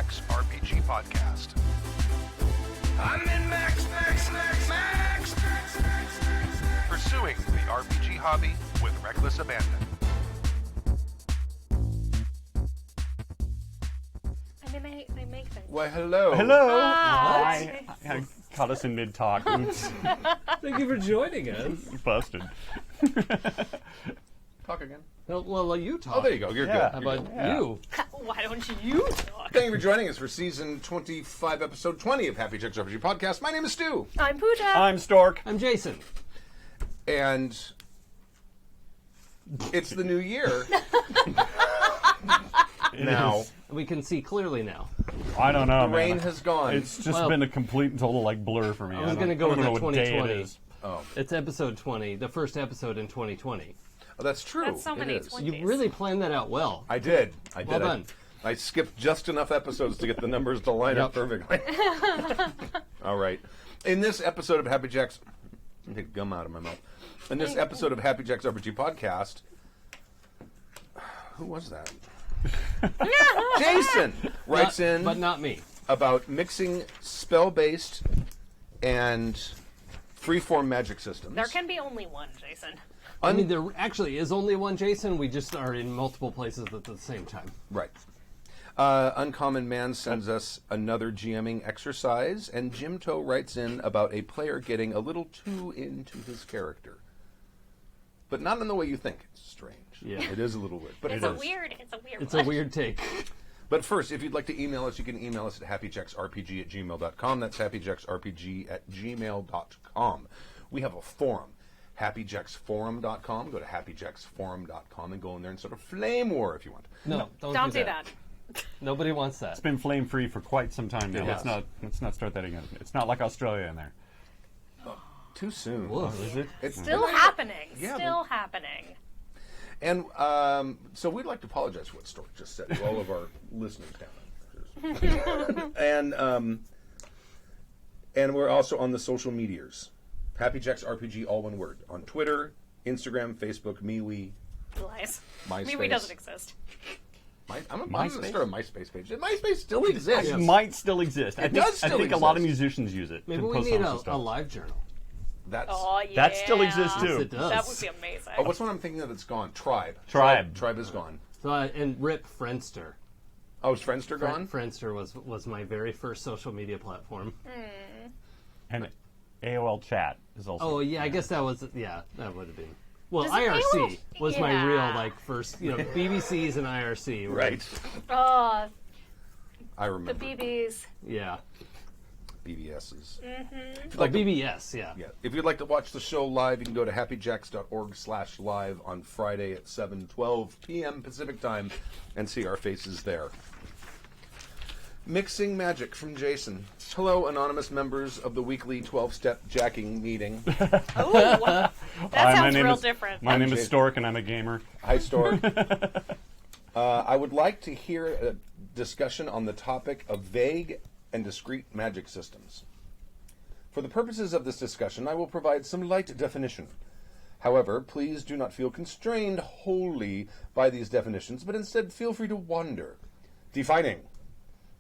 Jack's RPG Podcast. I'm in Max. Pursuing the RPG hobby with reckless abandon. I make things. Why, hello. Hello. Hi. I caught us in mid-talk. Oops. Thank you for joining us. Busted. Talk again. Well, you talk. Oh, there you go. You're Yeah. good. How You're about good. you? Why don't you talk? Thank you for joining us for season 25, episode 20 of Happy Jack's RPG Podcast. My name is Stu. I'm Pooja. I'm Stork. I'm Jason. And it's the new year. It Now. is- We can see clearly now. I don't know, The man. rain has gone. It's just Well, been a complete and total blur for me. I was don't- gonna go I don't with know the what day it 2020. is. Oh, It's episode 20, the first episode in 2020. that's true. That's so It many is. 20s. You really planned that out well. I did. Well done. I skipped just enough episodes to get the numbers to line up perfectly. All right. In this episode of Happy Jack's... Let me take gum out of my mouth. In this episode of Happy Jack's RPG Podcast... Who was that? Jason writes in But not me. about mixing spell-based and freeform magic systems. There can be only one, Jason. I mean, there actually is only one Jason. We just are in multiple places at the same time. Right. Uncommon Man sends us another GMing exercise, and Jimto writes in about a player getting a little too into his character. But not in the way you think. It's strange. Yeah. It is a little weird. But It's a weird It's one. a weird take. But first, if you'd like to email us, you can email us at happyjacksrpg@gmail.com. That's happyjacksrpg@gmail.com. We have a forum, happyjacksforum.com. Go to happyjacksforum.com and go in there and sort of flame war if you want. No, Don't do that. Nobody wants that. It's been flame free for quite some time now. It Let's has. not start that again. It's not like Australia in there. Too soon. Whoa. Is it? It's Still happening. Yeah, Still happening. And so we'd like to apologize for what Stork just said to all of our listeners down there. And we're also on the social medias. Happy Jack's RPG, all one word. On Twitter, Instagram, Facebook, MeWe. Lies. MySpace. MeWe doesn't exist. I'm going to MySpace? start a MySpace page. MySpace still exists. It might still exist. It does still I think a lot of exist. musicians use it. Maybe to we post need songs a and stuff. live journal. That's Oh, yeah. That still exists, too. Yes, it does. That would be amazing. Oh, what's one I'm thinking that it's gone? Tribe. Tribe. Tribe is gone. So, and Rip Friendster. Oh, is Friendster gone? Friendster was my very first social media platform. And AOL chat is also. Oh yeah, I guess that was that would have been. Well, Does IRC AOL was my real yeah. first, BBCs and IRC. were- Right. Oh, I the remember. BBs. Yeah. BBSs. Oh, BBS. Yeah. Yeah. If you'd like to watch the show live, you can go to happyjacks.org/live on Friday at 7:12 p.m. Pacific Time and see our faces there. Mixing Magic from Jason. Hello, anonymous members of the weekly 12-step jacking meeting. Ooh, that Hi, my sounds name real is- different. My name is Jason. Stork, and I'm a gamer. Hi, Stork. I would like to hear a discussion on the topic of vague and discrete magic systems. For the purposes of this discussion, I will provide some light definition. However, please do not feel constrained wholly by these definitions, but instead feel free to wander. Defining.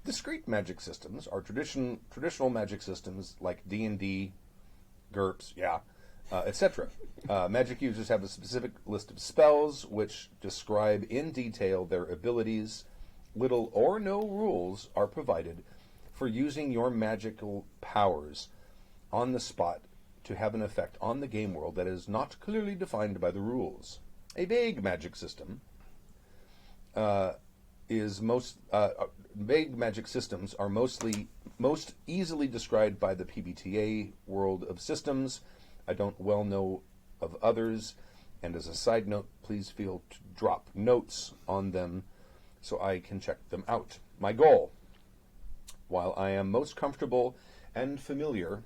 Discrete magic systems are traditional magic systems like D&D, GURPS, etc. Magic users have a specific list of spells which describe in detail their abilities. Little or no rules are provided for using your magical powers on the spot to have an effect on the game world that is not clearly defined by the rules. A vague magic system vague magic systems are most easily described by the PBTA world of systems. I don't well know of others, and as a side note, please feel to drop notes on them so I can check them out. My goal, while I am most comfortable and familiar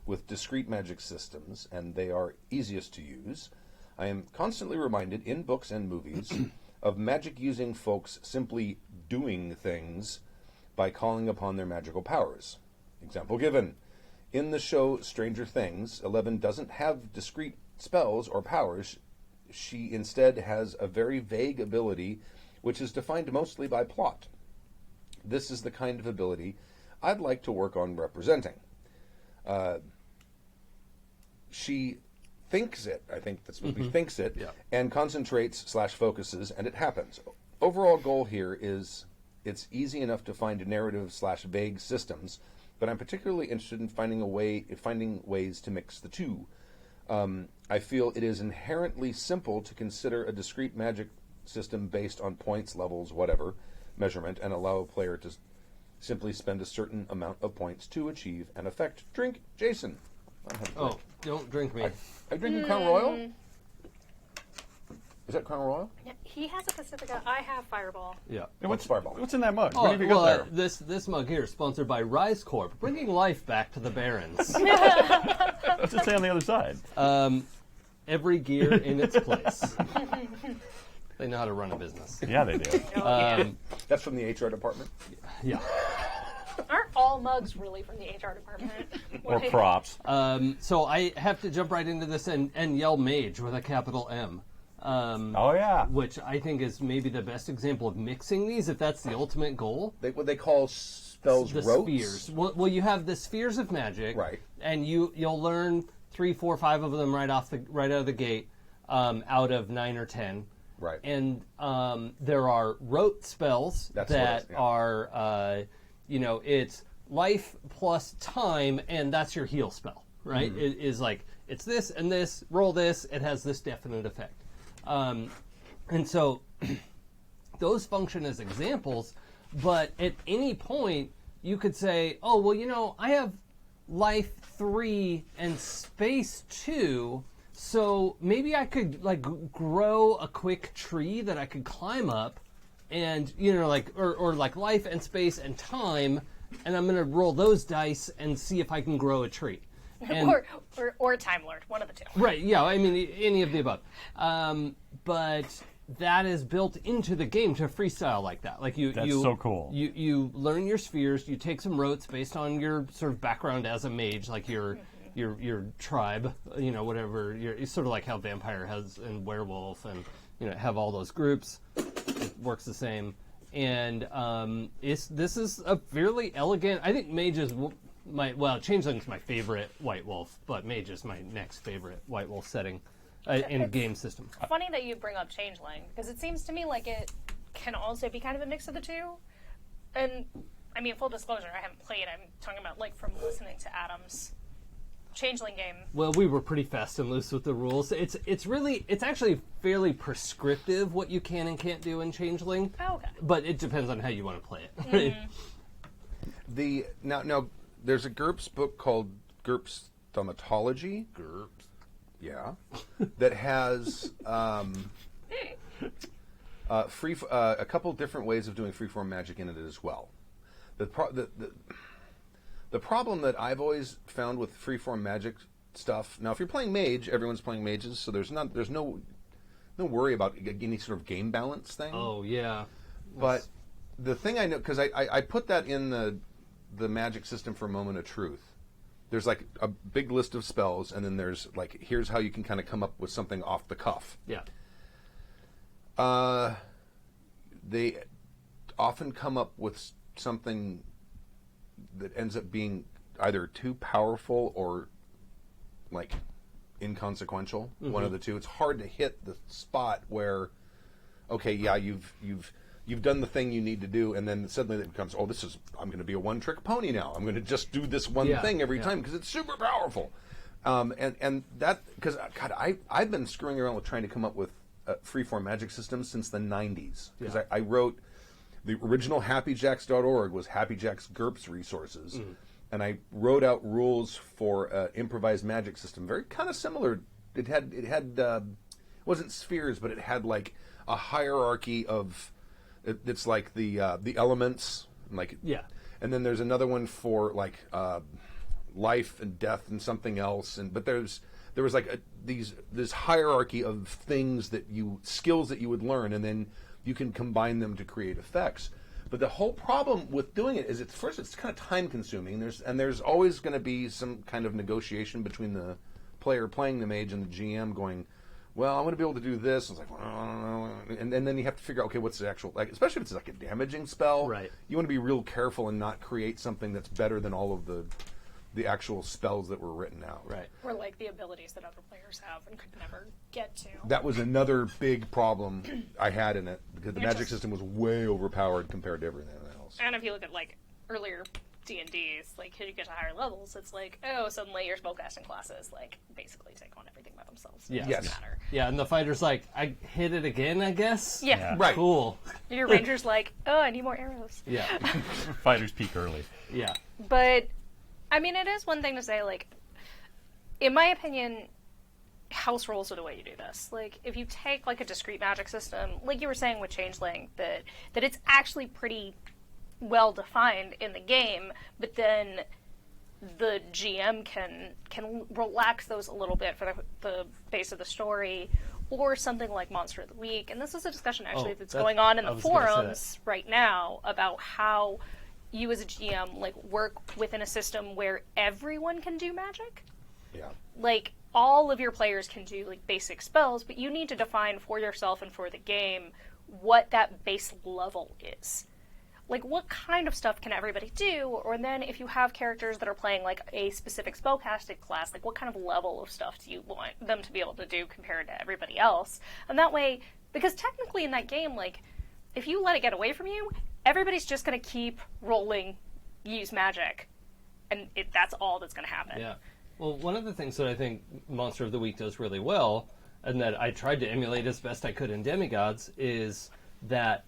with discrete magic systems, and they are easiest to use, I am constantly reminded in books and movies of magic-using folks simply doing things by calling upon their magical powers. Example given. In the show Stranger Things, Eleven doesn't have discrete spells or powers. She instead has a very vague ability which is defined mostly by plot. This is the kind of ability I'd like to work on representing. She thinks it, I think that's what we thinks it, and concentrates/focuses, and it happens. Overall goal here is it's easy enough to find narrative/vague systems, but I'm particularly interested in finding ways to mix the two. I feel it is inherently simple to consider a discrete magic system based on points, levels, whatever, measurement, and allow a player to simply spend a certain amount of points to achieve an effect. Drink, Jason. Oh, don't drink me. Are you drinking Crown Royal? Is that Crown Royal? Yeah, he has a Pacifica. I have Fireball. Yeah. What's Fireball? What's in that mug? Oh, what have you got there? This mug here is sponsored by Rise Corp, bringing life back to the Barrens. What's it say on the other side? Every gear in its place. They know how to run a business. Yeah, they do. That's from the HR department? Yeah. Aren't all mugs really from the HR department? Or Like- props. So I have to jump right into this and yell mage with a capital M. Oh, yeah. Which I think is maybe the best example of mixing these, if that's the ultimate goal. What they call spells The rotes? spheres. Well, you have the spheres of magic, Right. And you'll learn 3, 4, 5 of them right out of the gate, out of 9 or 10. Right. And there are rote spells That's that what it is, yeah. are, it's life plus time, and that's your heal spell, right? Mm-hmm. It is like, it's this and this, roll this, it has this definite effect. And so those function as examples, but at any point you could say, oh, well, I have life 3 and space 2, so maybe I could grow a quick tree that I could climb up, and or life and space and time, and I'm gonna roll those dice and see if I can grow a tree. And, or Time Lord, one of the two. right, yeah, I mean any of the above. But that is built into the game to freestyle like that. Like That's so cool. You learn your spheres, you take some rotes based on your sort of background as a mage, like your tribe, whatever. It's sort of like how vampire has and werewolf and have all those groups. It works the same. And this is a fairly elegant. I think mage is changeling's my favorite White Wolf, but mage is my next favorite White Wolf setting in a game system. Funny that you bring up Changeling, because it seems to me like it can also be kind of a mix of the two. And, I mean, full disclosure, I haven't played. I'm talking about, from listening to Adam's Changeling game. Well, we were pretty fast and loose with the rules. It's actually fairly prescriptive what you can and can't do in Changeling. Oh, okay. But it depends on how you want to play it. Right? Now, there's a GURPS book called GURPS Thaumatology. GURPS. Yeah. That has a couple different ways of doing freeform magic in it as well. The problem that I've always found with freeform magic stuff. Now, if you're playing mage, everyone's playing mages, so there's no worry about any sort of game balance thing. Oh yeah. But the thing I know, because I put that in the magic system for Moment of Truth. There's a big list of spells, and then there's here's how you can kind of come up with something off the cuff. Yeah. They often come up with something that ends up being either too powerful or inconsequential. One of the two. It's hard to hit the spot where, okay, yeah, you've done the thing you need to do, and then suddenly it becomes, I'm going to be a one-trick pony now. I'm going to just do this one thing every time because it's super powerful. And that, because, God, I've been screwing around with trying to come up with freeform magic systems since the 90s. Because I wrote, the original HappyJacks.org was Happy Jacks GURPS resources. And I wrote out rules for improvised magic system, very kind of similar. It had wasn't spheres, but it had a hierarchy of, it's like the elements, and then there's another one for life and death and something else, but there was this hierarchy of things skills that you would learn, and then you can combine them to create effects. But the whole problem with doing it is, it's kind of time consuming. There's always going to be some kind of negotiation between the player playing the mage and the GM going, well, I'm going to be able to do this. It's like, well, I don't know. And then you have to figure out, okay, what's the actual, like, especially if it's like a damaging spell. Right. You want to be real careful and not create something that's better than all of the actual spells that were written out. Right. Or like the abilities that other players have and could never get to. That was another big problem I had in it, because the You're magic just- system was way overpowered compared to everything else. And if you look at like earlier D&Ds, like as you get to higher levels, it's like, oh, suddenly your spellcasting classes like basically take on everything by themselves. It Yeah. doesn't Yes. matter. Yeah, and the fighter's like, I hit it again, I guess? Yeah. Right. Cool. Your ranger's like, oh, I need more arrows. Yeah. Fighters peak early. Yeah. But I mean, it is one thing to say, like, in my opinion, house rules are the way you do this. Like, if you take like a discrete magic system, like you were saying with Changeling, that it's actually pretty well defined in the game, but then the GM can relax those a little bit for the base of the story, or something like Monster of the Week. And this is a discussion actually that's going on in I the was gonna say that. forums right now about how you as a GM like work within a system where everyone can do magic. Yeah. Like all of your players can do like basic spells, but you need to define for yourself and for the game what that base level is. Like what kind of stuff can everybody do? Or then if you have characters that are playing like a specific spellcasting class, like what kind of level of stuff do you want them to be able to do compared to everybody else? And that way, because technically in that game, like if you let it get away from you, everybody's just going to keep rolling use magic, and that's all that's going to happen. Yeah. Well, one of the things that I think Monster of the Week does really well, and that I tried to emulate as best I could in Demigods, is that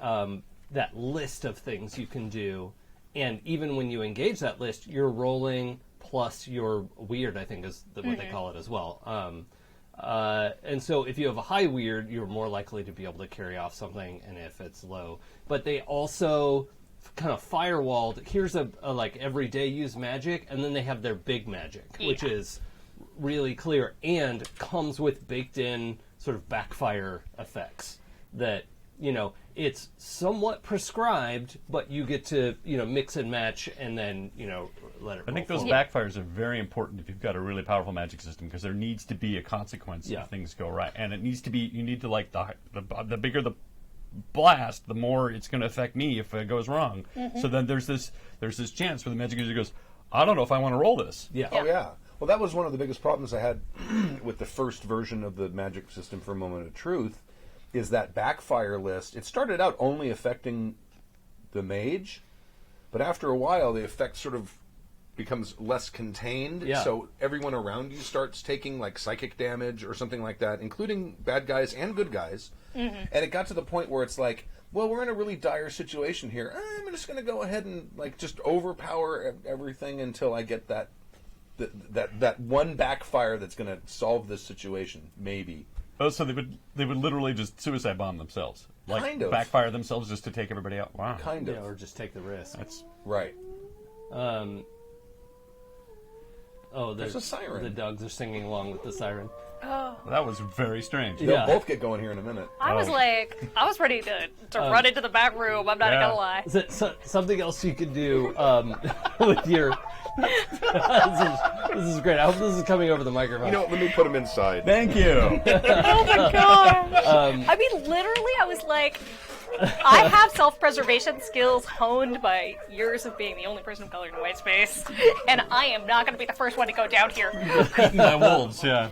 that list of things you can do, and even when you engage that list, you're rolling plus your weird, I think is what they call it as well. And so if you have a high weird, you're more likely to be able to carry off something, and if it's low. But they also kind of firewalled, here's a like everyday use magic, and then they have their big magic, which is really clear and comes with baked in sort of backfire effects that, you know, it's somewhat prescribed, but you get to, you know, mix and match and then, you know, let it I think those backfires are very important if you've got a really powerful magic system, because there needs to be a consequence if things go right, and it needs to be, you need to like the bigger the blast, the more it's going to affect me if it goes wrong. So then there's this chance where the magic user goes, I don't know if I want to roll this. Yeah. Oh, yeah. Well, that was one of the biggest problems I had with the first version of the magic system for Moment of Truth, is that backfire list. It started out only affecting the mage, but after a while the effect sort of becomes less contained, Yeah. so everyone around you starts taking like psychic damage or something like that, including bad guys and good guys. And it got to the point where it's like, well, we're in a really dire situation here. I'm just going to go ahead and like just overpower everything until I get that one backfire that's going to solve this situation, maybe. Oh, so they would literally just suicide bomb themselves, like Kind of. backfire themselves just to take everybody out. Wow, Kind of. Yeah, or just take the risk. that's Right. There's a siren. The dogs are singing along with the siren. that was very strange. They'll Yeah. both get going here in a minute. I was ready to run into the back room. I'm not Yeah. gonna lie. Something else you could do with your. this is great. I hope this is coming over the microphone. You know what, let me put them inside. Thank you. Oh my gosh! I mean, literally, I was like, I have self-preservation skills honed by years of being the only person of color in white space, and I am not going to be the first one to go down here. Eaten by wolves, yeah.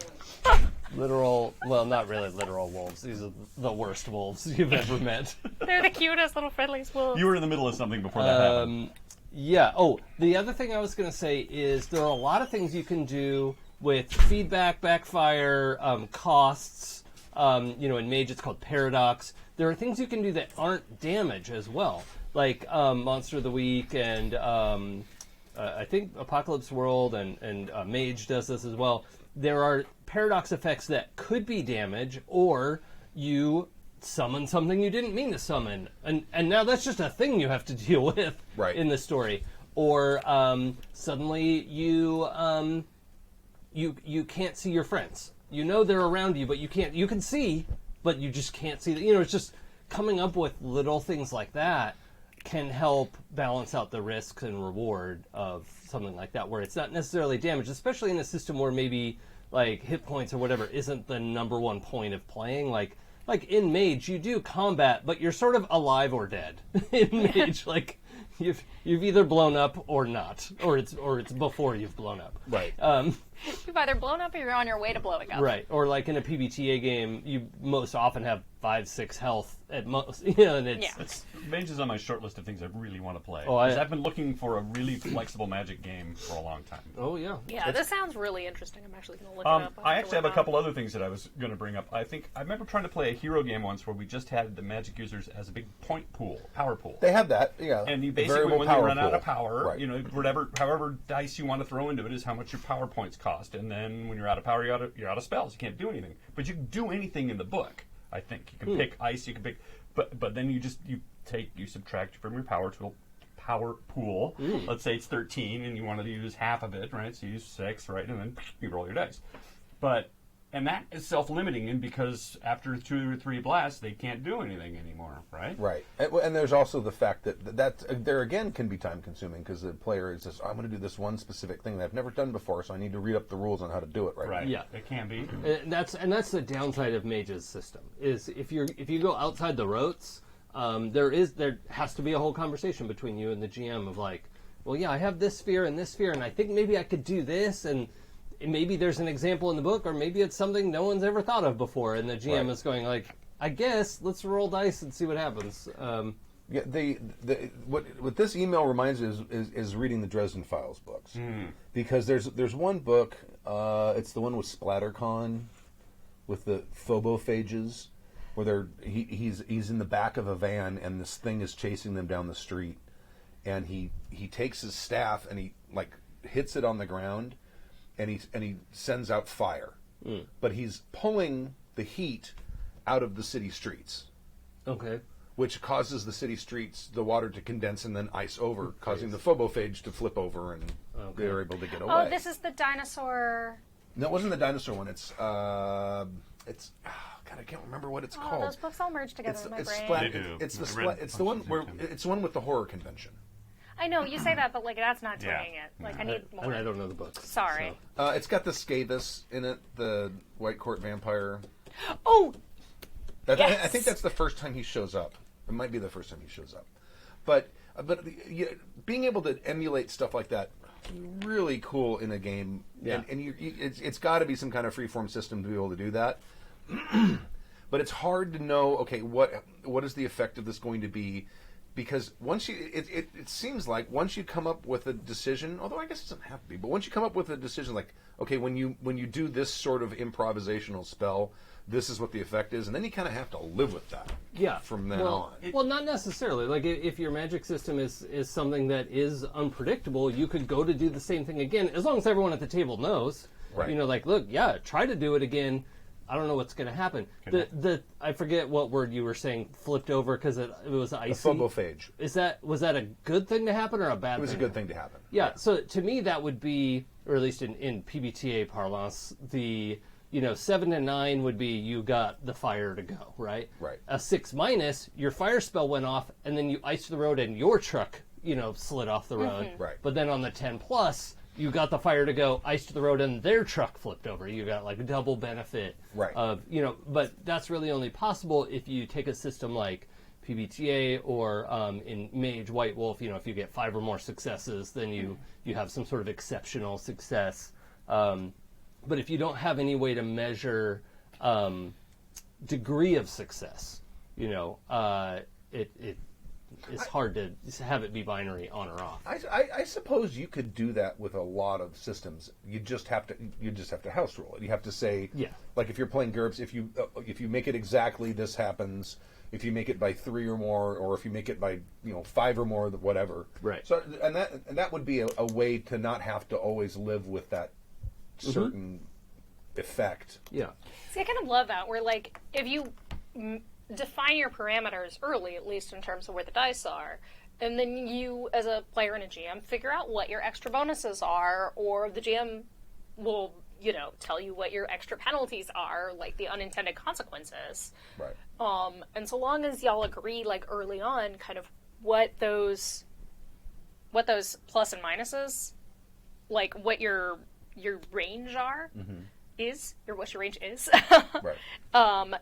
Literal, well, not really literal wolves. These are the worst wolves you've ever met. They're the cutest little friendliest wolves. You were in the middle of something before that happened. Yeah. Oh, the other thing I was going to say is there are a lot of things you can do with feedback, backfire, costs. In Mage it's called paradox. There are things you can do that aren't damage as well, like Monster of the Week and I think Apocalypse World and Mage does this as well. There are paradox effects that could be damage, or you summon something you didn't mean to summon, and now that's just a thing you have to deal with in the story. Or suddenly you can't see your friends. You know they're around you, but you can't. You can see, but you just can't see. It's just coming up with little things like that can help balance out the risks and reward of something like that, where it's not necessarily damage, especially in a system where maybe like hit points or whatever isn't the number one point of playing. Like in Mage, you do combat, but you're sort of alive or dead. In Mage, like you've either blown up or not, or it's before you've blown up. Right. You've either blown up or you're on your way to blowing up. Right. Or like in a PBTA game, you most often have 5-6 health at most. You know, and it's Mage is on my short list of things I really want to play. Oh, 'Cause I've been looking for a really flexible Magic game for a long time. oh yeah. Yeah, this sounds really interesting. I'm actually going to look it up. I actually have a couple other things that I was going to bring up. I remember trying to play a hero game once where we just had the Magic users as a big point pool, power pool. They have that, yeah. And you The basically, variable when you power run out pool. of power, Right. you know, however dice you want to throw into it is how much your power points cost. And then when you're out of power, you're out of spells. You can't do anything. But you can do anything in the book. I think you can pick ice. You can pick, but then you subtract from your power pool. Let's say it's 13, and you wanted to use half of it, right? So you use 6, right, and then you roll your dice. And that is self-limiting, and because after 2 or 3 blasts, they can't do anything anymore, right? Right. And there's also the fact that there again can be time consuming because the player is just, I'm going to do this one specific thing that I've never done before, so I need to read up the rules on how to do it, right? Right. Yeah. It can be. And that's the downside of Mage's system is if you go outside the rotes, there has to be a whole conversation between you and the GM of like, well, yeah, I have this sphere, and I think maybe I could do this, and maybe there's an example in the book, or maybe it's something no one's ever thought of before, and the GM Right. is going like, I guess let's roll dice and see what happens. Yeah, what this email reminds me is reading the Dresden Files books, because there's one book, it's the one with SplatterCon, with the phobophages, where he's in the back of a van and this thing is chasing them down the street, and he takes his staff and he like hits it on the ground, and he sends out fire, but he's pulling the heat out of the city streets. Okay. Which causes the city streets, the water to condense and then ice over, causing the phobophage to flip over, and they're able to get away. Oh, this is the dinosaur. No, it wasn't the dinosaur one. It's God, I can't remember what it's Oh, called. those books all merge together in my brain. They do. It's the I read it's the one bunches where of them, too. it's the one with the horror convention. I know you say that, but like that's not Yeah. doing it. Like I need more. And I don't know the books. Sorry. It's got the Scathus in it, the White Court vampire. Oh, I Yes. think that's the first time he shows up. It might be the first time he shows up. But being able to emulate stuff like that, really cool in a game. Yeah. And it's got to be some kind of freeform system to be able to do that. But it's hard to know, okay, what is the effect of this going to be? Because once it seems like once you come up with a decision, although I guess it doesn't have to be, but once you come up with a decision like, okay, when you do this sort of improvisational spell, this is what the effect is, and then you kind of have to live with that. Yeah. From then on. Well, not necessarily. Like if your magic system is something that is unpredictable, you could go to do the same thing again, as long as everyone at the table knows. Right. You know, like, look, yeah, try to do it again. I don't know what's going to happen. The I forget what word you were saying flipped over because it was The icy. phobophage. Was that a good thing to happen or a bad thing? It was a good thing to happen. Yeah, so to me that would be, or at least in PBTA parlance, the 7 and 9 would be you got the fire to go, right? Right. A 6-, your fire spell went off, and then you iced the road, and your truck, slid off the road. Right. But then on the 10+, you got the fire to go, iced the road, and their truck flipped over. You got like a double benefit. Right. Of but that's really only possible if you take a system like PBTA or in Mage White Wolf. If you get 5 or more successes, then you have some sort of exceptional success. But if you don't have any way to measure degree of success, it's hard to have it be binary on or off. I suppose you could do that with a lot of systems. You just have to house rule it. You have to say, like if you're playing GURPS, if you make it exactly, this happens. If you make it by 3 or more, or if you make it by 5 or more, whatever. Right. So and that would be a way to not have to always live with that certain effect. Yeah. See, I kind of love that. Where like if you define your parameters early, at least in terms of where the dice are, and then you, as a player and a GM, figure out what your extra bonuses are, or the GM will, tell you what your extra penalties are, like the unintended consequences. Right. And so long as y'all agree, like early on, kind of what those plus and minuses, like what your range are, is, or what your range is, Right.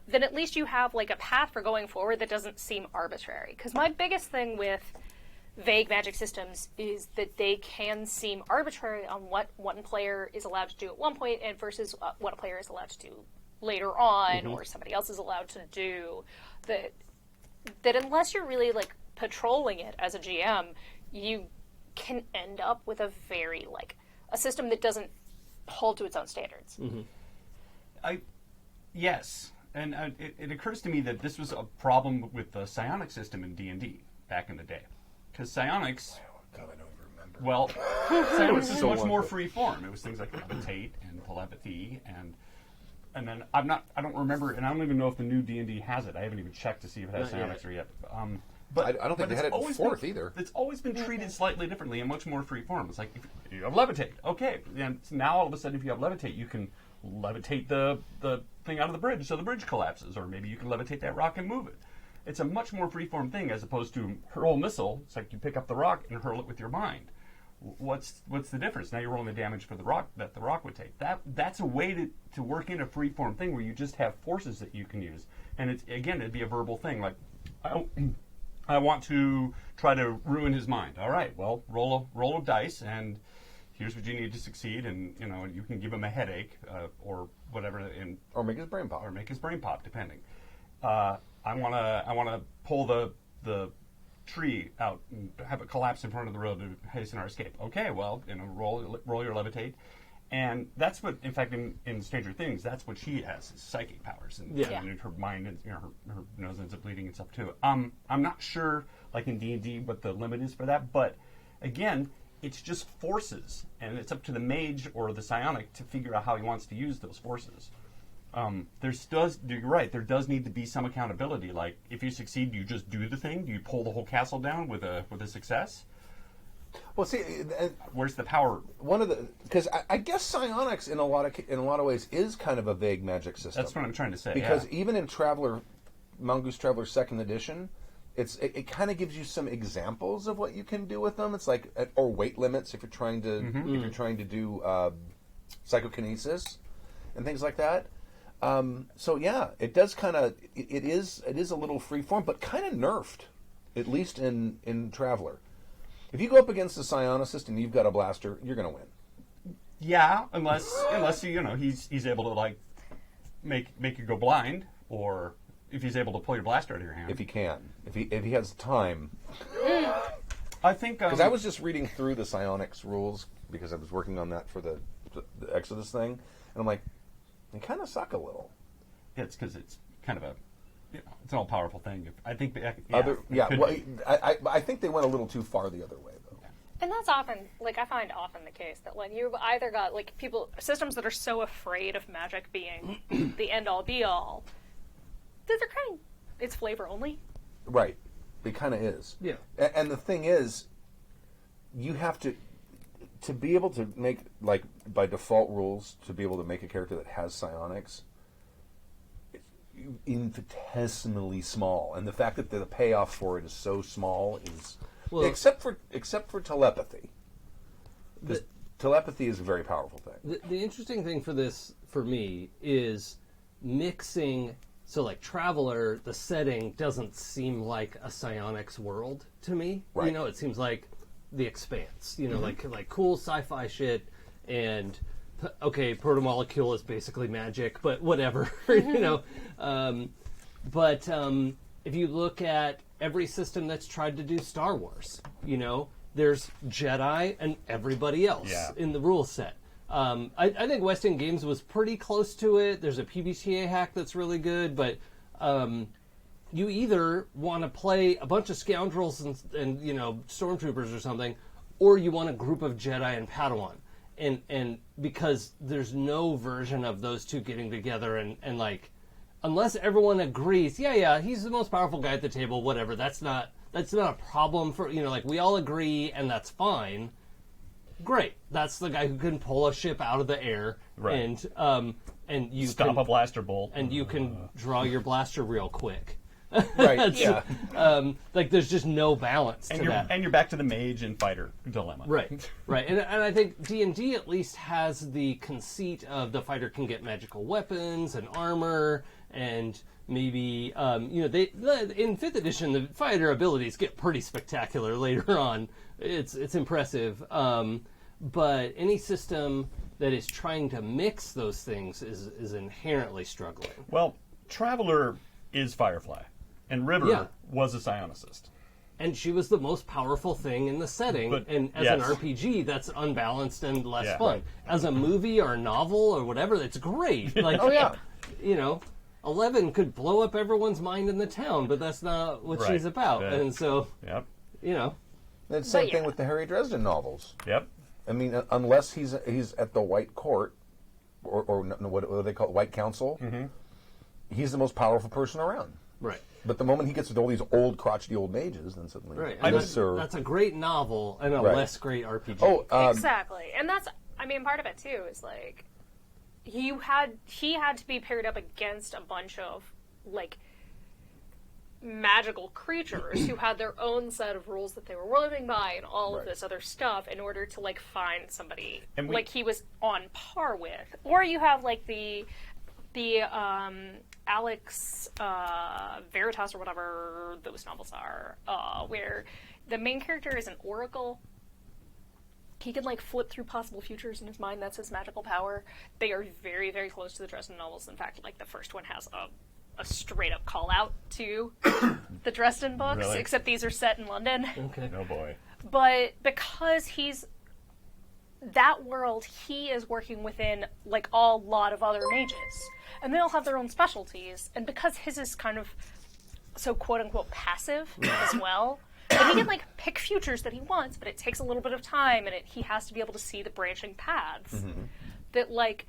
then at least you have like a path for going forward that doesn't seem arbitrary. Because my biggest thing with vague magic systems is that they can seem arbitrary on what one player is allowed to do at one point and versus what a player is allowed to do later on, or somebody else is allowed to do. That unless you're really like patrolling it as a GM, you can end up with a very like a system that doesn't hold to its own standards. Yes, and it occurs to me that this was a problem with the psionic system in D&D back in the day, because psionics. God, I don't even remember. Well, psionics is much more free form. It was things like levitate and telepathy, and then I don't remember, and I don't even know if the new D&D has it. I haven't even checked to see if it has psionics or yet. But I don't think they had it in fourth either. It's always been treated slightly differently and much more free form. It's like if you have levitate, okay, and now all of a sudden if you have levitate, you can levitate the thing out of the bridge so the bridge collapses, or maybe you can levitate that rock and move it. It's a much more freeform thing as opposed to hurl missile. It's like you pick up the rock and hurl it with your mind. What's the difference? Now you're rolling the damage for the rock that the rock would take. That's a way to work in a freeform thing where you just have forces that you can use. And it'd be a verbal thing like, I want to try to ruin his mind. All right, well, roll a dice, and here's what you need to succeed, and you can give him a headache or whatever, Or make his brain pop. or make his brain pop, depending. I wanna pull the tree out and have it collapse in front of the road to hasten our escape. Okay, well, roll your levitate. And that's what, in fact, in Stranger Things, that's what she has, is psychic powers. And, and her mind, and her nose ends up bleeding and stuff, too. I'm not sure, like in D&D, what the limit is for that. But, again, it's just forces. And it's up to the mage or the psionic to figure out how he wants to use those forces. You're right, there does need to be some accountability. Like, if you succeed, do you just do the thing? Do you pull the whole castle down with a success? Well, see, Where's the power? Because I guess psionics in a lot of ways is kind of a vague magic system. That's what I'm trying to say. Because even in Mongoose Traveler Second Edition, it kind of gives you some examples of what you can do with them. It's like or weight limits if you're trying to do psychokinesis and things like that. So yeah, it does kind of it is a little free form, but kind of nerfed, at least in Traveler. If you go up against a psionicist and you've got a blaster, you're going to win. Yeah, unless he's able to like make you go blind, or if he's able to pull your blaster out of your hand. If he can, if he has time. I think because I was just reading through the psionics rules because I was working on that for the Exodus thing, and I'm like, they kind of suck a little. It's because it's kind of a. It's an all-powerful thing. I think. I think they went a little too far the other way, though. And that's often, like, I find often the case that when you've either got, like, systems that are so afraid of magic being the end-all, be-all, that they're kind of, it's flavor only. Right. It kind of is. Yeah. And the thing is, you have to be able to make, like, by default rules, to be able to make a character that has psionics, infinitesimally small, and the fact that the payoff for it is so small is except for telepathy. Telepathy is a very powerful thing. The interesting thing for this for me is mixing. So like Traveler, the setting doesn't seem like a psionics world to me. Right. It seems like the Expanse. Like cool sci-fi shit, and okay, protomolecule is basically magic, but whatever, But if you look at every system that's tried to do Star Wars, there's Jedi and everybody else in the rule set. I think West End Games was pretty close to it. There's a PBTA hack that's really good, but you either want to play a bunch of scoundrels and stormtroopers or something, or you want a group of Jedi and Padawan. And because there's no version of those two getting together and like, unless everyone agrees, he's the most powerful guy at the table, whatever, that's not a problem for, like we all agree and that's fine. Great. That's the guy who can pull a ship out of the air, right. and you stop a blaster bolt. and you can draw your blaster real quick. Right. Yeah. Like there's just no balance And to you're that. and you're back to the mage and fighter dilemma. Right, right, and I think D&D at least has the conceit of the fighter can get magical weapons and armor, and maybe in 5th edition the fighter abilities get pretty spectacular later on. It's impressive, but any system that is trying to mix those things is inherently struggling. Well, Traveler is Firefly, and River was a psionicist. And she was the most powerful thing in the setting, But- and as yes. an RPG, that's unbalanced and less Yeah. fun. Right. As a movie or a novel or whatever, it's great. Like, Oh, yeah. 11 could blow up everyone's mind in the town, but that's not what Right. she's about. Yeah. And so, Yep. It's the same But thing yeah. with the Harry Dresden novels. Yep. I mean, unless he's at the White Court, or what do they call it, White Council, he's the most powerful person around. right. But the moment he gets with all these old, crotchety old mages, then suddenly, Right. I'm And sir. that's a great novel and a Right. less great RPG. Oh, Exactly. And that's, I mean, part of it too is like, he had to be paired up against a bunch of, like, magical creatures who had their own set of rules that they were living by and all of Right. this other stuff in order to, like, find somebody And we- like he was on par with. Or you have, like, the Alex Veritas or whatever those novels are, where the main character is an oracle. He can, like, flip through possible futures in his mind. That's his magical power. They are very, very close to the Dresden novels. In fact, like, the first one has a straight-up call-out to the Dresden books, Really? except these are set in London. Okay. Oh boy. But because he's that world, he is working within, like, a lot of other mages. And they all have their own specialties. And because his is kind of so quote-unquote passive as well, but he can, like, pick futures that he wants, but it takes a little bit of time, and he has to be able to see the branching paths. That, like,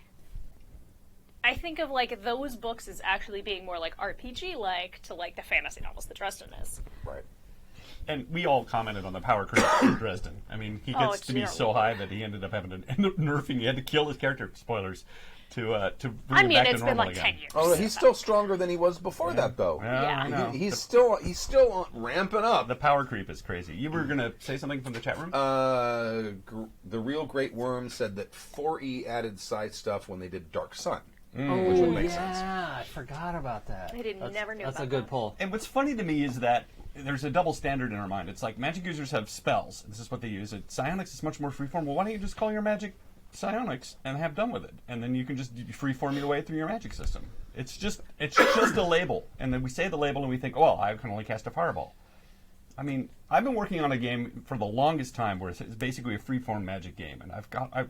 I think of, like, those books as actually being more, like, RPG-like to, like, the fantasy novels that Dresden is. right. And we all commented on the power creep in Dresden. I mean, he Oh, gets to be it's so terrible. high that he ended up having to end up nerfing. He had to kill his character. Spoilers. To bring I him mean, back to it's normal been, like, again. 10 years. Oh, he's still stronger than he was before that, though. Yeah, I know. He's still ramping up. The power creep is crazy. You were going to say something from the chat room? The real Great Worm said that 4E added side stuff when they did Dark Sun. Oh, Which would make sense. I forgot about that. I never knew That's about a good that. pull. And what's funny to me is that there's a double standard in our mind. It's like magic users have spells. This is what they use. Psionics is much more freeform. Well, why don't you just call your magic psionics and have done with it? And then you can just freeform your way through your magic system. It's just a label. And then we say the label and we think, oh, well, I can only cast a fireball. I mean, I've been working on a game for the longest time where it's basically a freeform magic game, and I've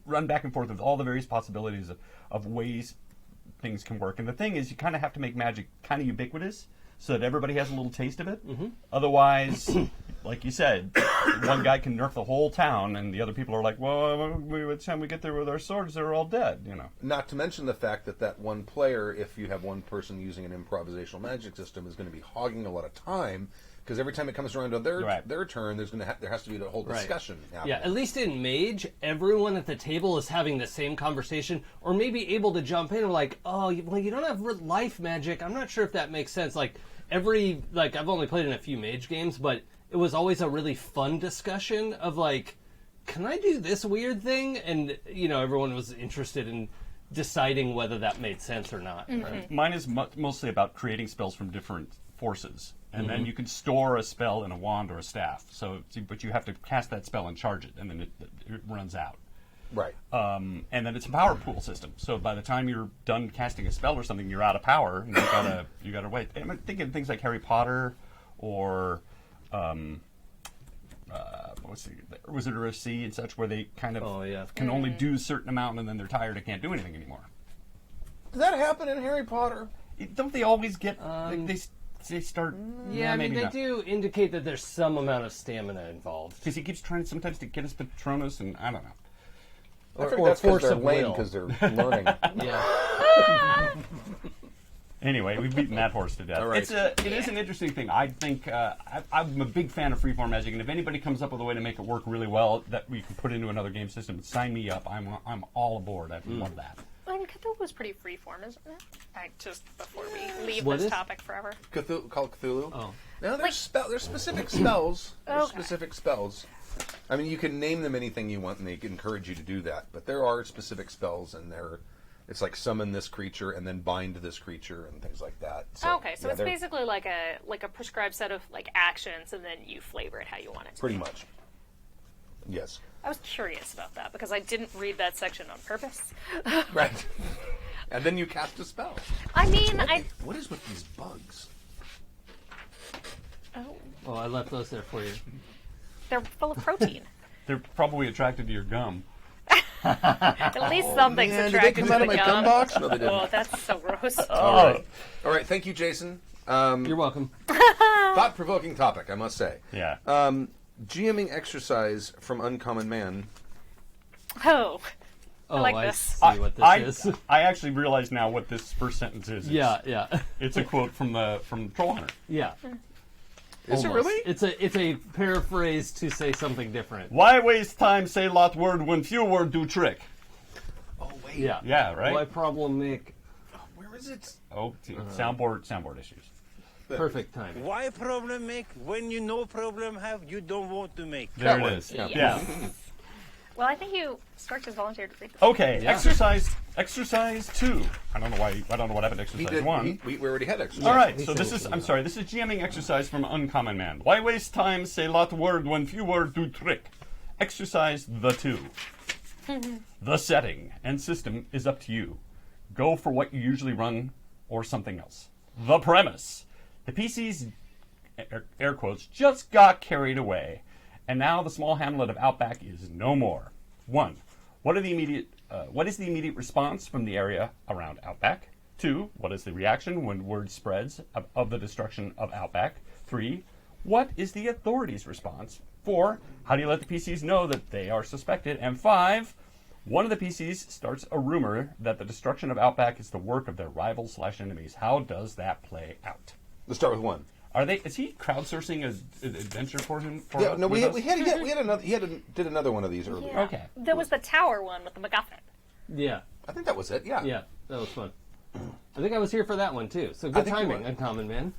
run back and forth with all the various possibilities of ways things can work. And the thing is, you kind of have to make magic kind of ubiquitous so that everybody has a little taste of it. Otherwise, like you said, one guy can nerf the whole town, and the other people are like, well, by the time we get there with our swords, they're all dead, you know. Not to mention the fact that one player, if you have one person using an improvisational magic system, is going to be hogging a lot of time. Because every time it comes around to their turn, there has to be a whole discussion happening. Yeah, at least in Mage, everyone at the table is having the same conversation, or maybe able to jump in and like, oh, well, you don't have life magic. I'm not sure if that makes sense. Like, I've only played in a few Mage games, but it was always a really fun discussion of like, can I do this weird thing? And, everyone was interested in deciding whether that made sense or not. Right? Mine is mostly about creating spells from different forces. And then you can store a spell in a wand or a staff. But you have to cast that spell and charge it, and then it runs out. Right. And then it's a power pool system. So by the time you're done casting a spell or something, you're out of power, and you gotta wait. And I'm thinking things like Harry Potter or Wizard of the Sea and such, where they kind of can only do a certain amount, and then they're tired and can't do anything anymore. Does that happen in Harry Potter? Don't they always get they start? Yeah, I mean, maybe they not. do indicate that there's some amount of stamina involved. Because he keeps trying sometimes to get his Patronus, and I don't know. I Or think that's because force they're of lame will. because they're learning. Yeah. Anyway, we've beaten that horse to death. All right. It is an interesting thing. I think I'm a big fan of freeform magic, and if anybody comes up with a way to make it work really well that we can put into another game system, sign me up. I'm all aboard. I love that. And Cthulhu was pretty freeform, isn't it? Just before we leave What this is? topic forever. Called Cthulhu. Oh. No, there's specific spells. There's Okay. specific spells. I mean, you can name them anything you want, and they encourage you to do that. But there are specific spells, and it's like summon this creature and then bind this creature and things like that. So, Okay, so yeah, it's they're basically like a prescribed set of like actions, and then you flavor it how you want it to. pretty much. Yes. I was curious about that because I didn't read that section on purpose. Right. And then you cast a spell. I mean, I What is with these bugs? Oh, I left those there for you. they're full of protein. They're probably attracted to your gum. At least something's Man, did they attracted come to out the of my gum. gum box? No, they didn't. Oh, that's so gross. All right. Thank you, Jason. You're welcome. Thought-provoking topic, I must say. Yeah. GMing exercise from Uncommon Man. Oh, Oh, like I this. see what this is. I actually realize now what this first sentence is. Yeah. It's a quote from Troll Hunter. Yeah. Is it Almost. really? It's a paraphrase to say something different. Why waste time, say lot word, when few word do trick? Oh, wait. Yeah. Yeah, right? Why problem make Where is it? Oh, soundboard issues. perfect timing? Why problem make when you no problem have you don't want to make? There That it one, is. yeah. Yeah. well, I think Stark just volunteered to read this. Okay, Yeah. exercise 2. I don't know what happened to He exercise did. 1. We already had exercise. All right, he so said this it is, was I'm sorry, this is GMing exercise from Uncommon Man. Why waste time, say lot word, when few word do trick? Exercise the 2. The setting and system is up to you. Go for what you usually run or something else. The premise. The PCs, air quotes, just got carried away, and now the small hamlet of Outback is no more. 1. What is the immediate response from the area around Outback? 2. What is the reaction when word spreads of the destruction of Outback? 3. What is the authorities' response? 4. How do you let the PCs know that they are suspected? And 5. One of the PCs starts a rumor that the destruction of Outback is the work of their rivals/enemies. How does that play out? Let's start with 1. Is he crowdsourcing an adventure for him? Yeah, no, we with us? had another. Did another one of these earlier. Yeah. Okay. There was the tower one with the MacGuffin. Yeah. I think that was it. Yeah. Yeah. That was fun. I think I was here for that one too. So I good think you timing, were. Uncommon Man.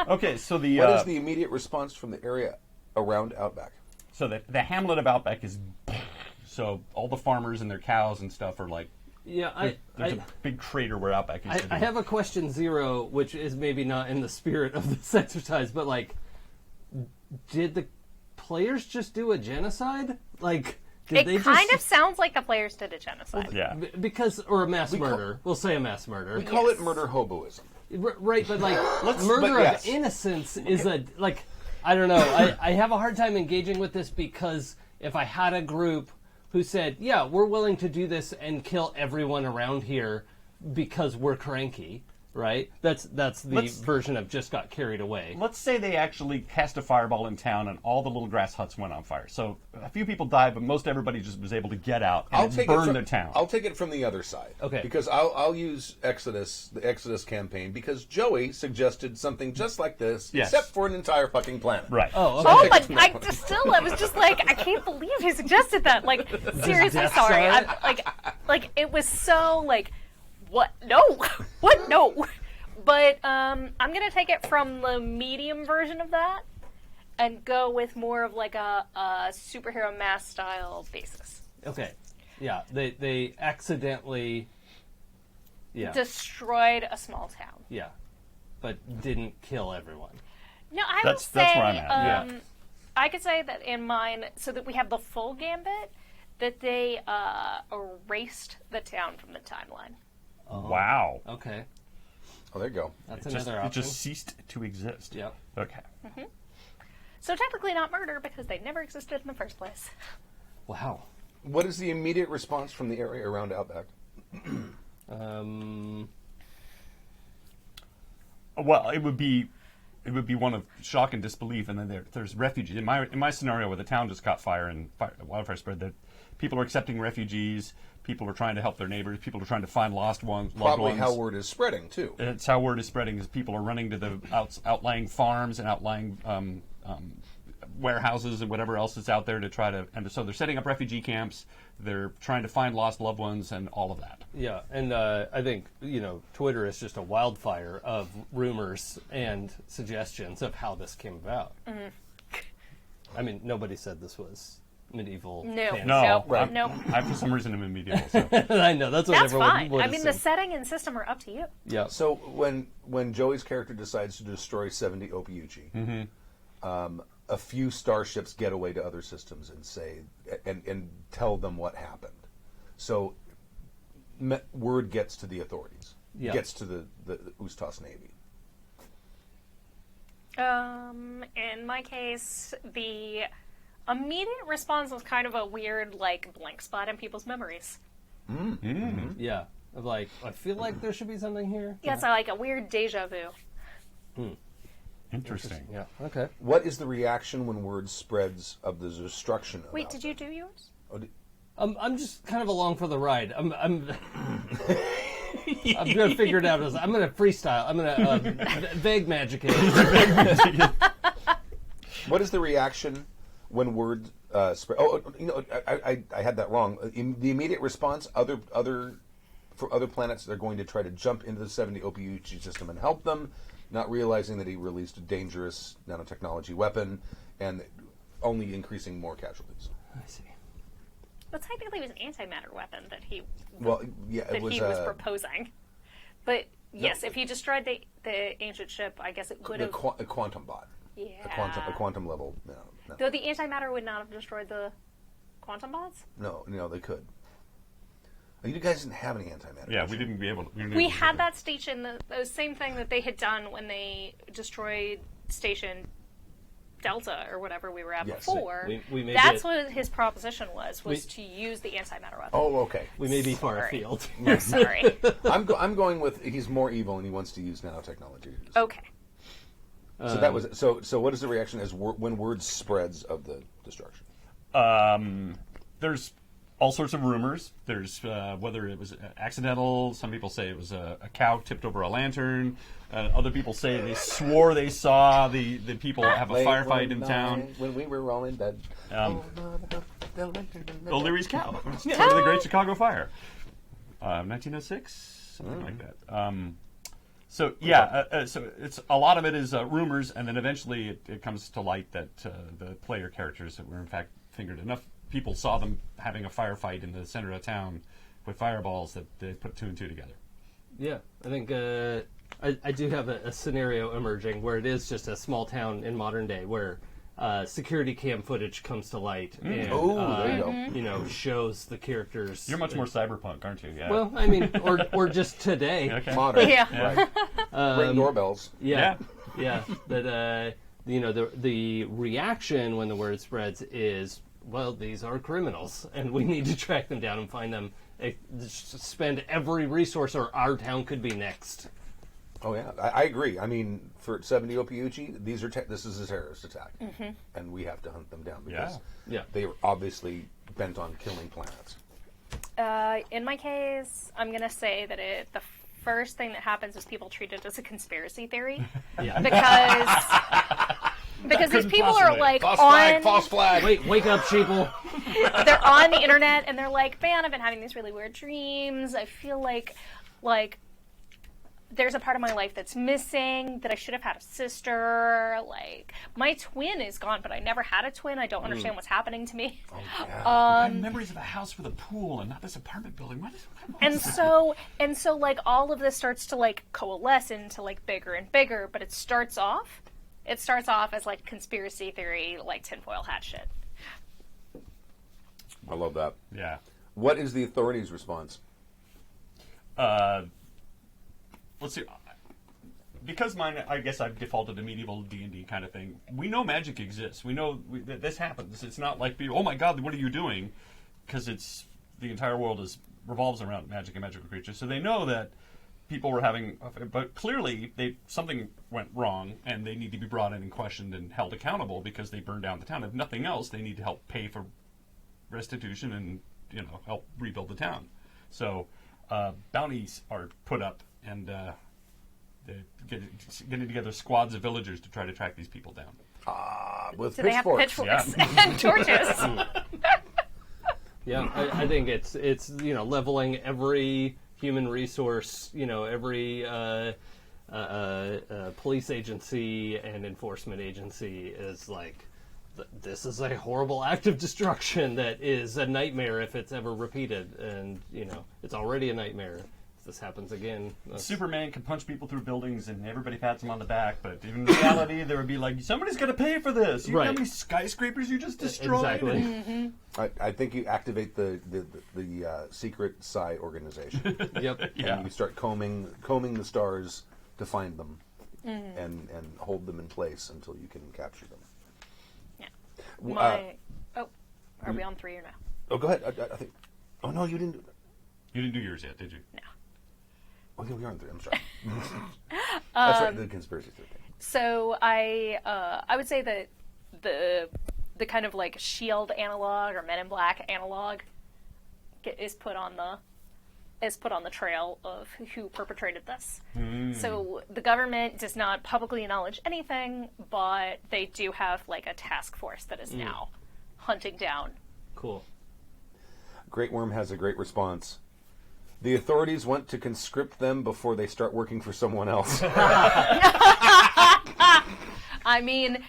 Okay, so What is the immediate response from the area around Outback? so the hamlet of Outback is so all the farmers and their cows and stuff are like Yeah, there's a big crater where Outback used to be. I have a question 0, which is maybe not in the spirit of this exercise, but like, did the players just do a genocide? Like, did they It kind just, of sounds like the players did a genocide. Yeah. because or a mass call- murder? We'll say a mass murder. We call it murder hoboism. Right, but like but murder yes. of innocence is a like I don't know. I have a hard time engaging with this because if I had a group who said, "Yeah, we're willing to do this and kill everyone around here because we're cranky," right? That's the version of just got carried away. Let's say they actually cast a fireball in town and all the little grass huts went on fire. So a few people died, but most everybody just was able to get out and burn their town. I'll take it from the other side. Okay. Because I'll use the Exodus campaign, because Joey suggested something just like this, Yes. except for an entire fucking planet. Right. Oh, okay. Oh, but I was just like, I can't believe he suggested that. Like, seriously, Death sorry. Star? I'm like, it was so like, what? No, what? No. But I'm gonna take it from the medium version of that and go with more of like a superhero mass style basis. Okay. Yeah, they accidentally Destroyed a small town. yeah, but didn't kill everyone. No, I That's would say, where I'm at, yeah. I could say that in mine, so that we have the full gambit, that they erased the town from the timeline. Wow. Okay, Oh, there you go. that's It another option. just ceased to exist. Yep. Okay. So technically not murder because they never existed in the first place. Wow. What is the immediate response from the area around Outback? Well, it would be one of shock and disbelief, and then there's refugees. In my scenario, where the town just caught fire and wildfire spread, that people are accepting refugees. People are trying to help their neighbors. People are trying to find lost ones. loved Probably ones. how word is spreading, too. It's how word is spreading. Is people are running to the outlying farms and outlying warehouses and whatever else is out there to try to. And so they're setting up refugee camps. They're trying to find lost loved ones and all of that. Yeah, and I think, Twitter is just a wildfire of rumors and suggestions of how this came about. Mm-hmm. I mean, nobody said this was medieval. No. fantasy. No, Right. No. I for some reason am medieval. So. I know, that's what That's everyone fine. would I mean, the assume. setting and system are up to you. Yeah. So when Joey's character decides to destroy 70 Ophiuchi, a few starships get away to other systems and say and tell them what happened. So word gets to the authorities, gets to the Ustas Navy. In my case, the immediate response was kind of a weird, like, blank spot in people's memories. Yeah. Of like, I feel like there should be something here. Yeah, it's like a weird deja vu. Interesting. Yeah. Okay. What is the reaction when word spreads of the destruction of Wait, Alpha? did you do yours? I'm just kind of along for the ride. I'm gonna figure it out. I'm gonna freestyle. I'm gonna vague magic it. What is the reaction when word spread? I had that wrong. The immediate response, for other planets, they're going to try to jump into the 70 Ophiuchi system and help them, not realizing that he released a dangerous nanotechnology weapon and only increasing more casualties. I see. But technically, it was an antimatter weapon that he Well, yeah, that it was, he was proposing. But yes, if he destroyed the ancient ship, I guess it would a have. quantum bot. Yeah. A quantum level. No, Though the antimatter would not have destroyed the quantum bots. no, they could. You guys didn't have any antimatter. Yeah, did we you? didn't be able to. We had that station, the same thing that they had done when they destroyed Station Delta or whatever we were at Yes. before. We may That's be- what his proposition was to use the antimatter weapon. Oh, okay. We may be far Sorry. afield. Sorry. I'm going with he's more evil and he wants to use nanotechnology. Okay. So that was so. What is the reaction as when word spreads of the destruction? There's all sorts of rumors. There's whether it was accidental. Some people say it was a cow tipped over a lantern. Other people say they swore they saw the people have a Late firefight one in town. night when we were all in bed. O'Leary's cow. It's part of the Great Chicago Fire, 1906, something like that. So yeah, so it's a lot of it is rumors, and then eventually it comes to light that the player characters that were in fact fingered. Enough people saw them having a firefight in the center of town with fireballs that they put two and two together. Yeah, I think I do have a scenario emerging where it is just a small town in modern day where security cam footage comes to light and Oh, there you go. shows the characters. You're much more cyberpunk, aren't you? Yeah. Well, I mean, or just today. okay. Modern. Yeah. Right. Ring doorbells. Yeah, But the reaction when the word spreads is, well, these are criminals, and we need to track them down and find them. Spend every resource, or our town could be next. Oh yeah, I agree. I mean, for 70 Ophiuchi, this is a terrorist attack, and we have to hunt them down because Yeah. they are obviously bent on killing planets. In my case, I'm going to say that the first thing that happens is people treat it as a conspiracy theory. Yeah. Because these couldn't people are possibly. like False flag. Wake up, sheeple. they're on the internet and they're like, man, I've been having these really weird dreams. I feel like there's a part of my life that's missing, that I should have had a sister. Like, my twin is gone, but I never had a twin. I don't understand what's happening to me. I have memories of a house with a pool and not this apartment building. What is And so like all of this starts to like coalesce into like bigger and bigger, but it starts off as like conspiracy theory, like tinfoil hat shit. I love that. Yeah. What is the authorities' response? Let's see. Because mine, I guess I've defaulted to medieval D&D kind of thing. We know magic exists. We know that this happens. It's not like, oh my God, what are you doing? Because the entire world revolves around magic and magical creatures. So they know that people were having, but clearly something went wrong, and they need to be brought in and questioned and held accountable because they burned down the town. If nothing else, they need to help pay for restitution and help rebuild the town. So bounties are put up, and they're getting together squads of villagers to try to track these people down. With Do they have pitchforks and torches? Yeah, I think it's leveling every human resource, every police agency and enforcement agency is like, this is a horrible act of destruction that is a nightmare if it's ever repeated, and it's already a nightmare. If this happens again, Superman can punch people through buildings and everybody pats him on the back, but in reality, there would be like, somebody's going to pay for this. You know how many skyscrapers you just destroyed? Exactly. I think you activate the secret psi organization. Yep. Yeah. And you start combing the stars to find them and hold them in place until you can capture them. Yeah. Are we on 3 or no? Oh, go ahead. I think. Oh no, you didn't. You didn't do yours yet, did you? No. Oh, yeah, we are on 3. I'm sorry. That's right. The conspiracy theory thing. So I would say that the kind of like SHIELD analog or Men in Black analog is put on the trail of who perpetrated this. So the government does not publicly acknowledge anything, but they do have like a task force that is now hunting down. Cool. Great Worm has a great response. The authorities want to conscript them before they start working for someone else. I mean,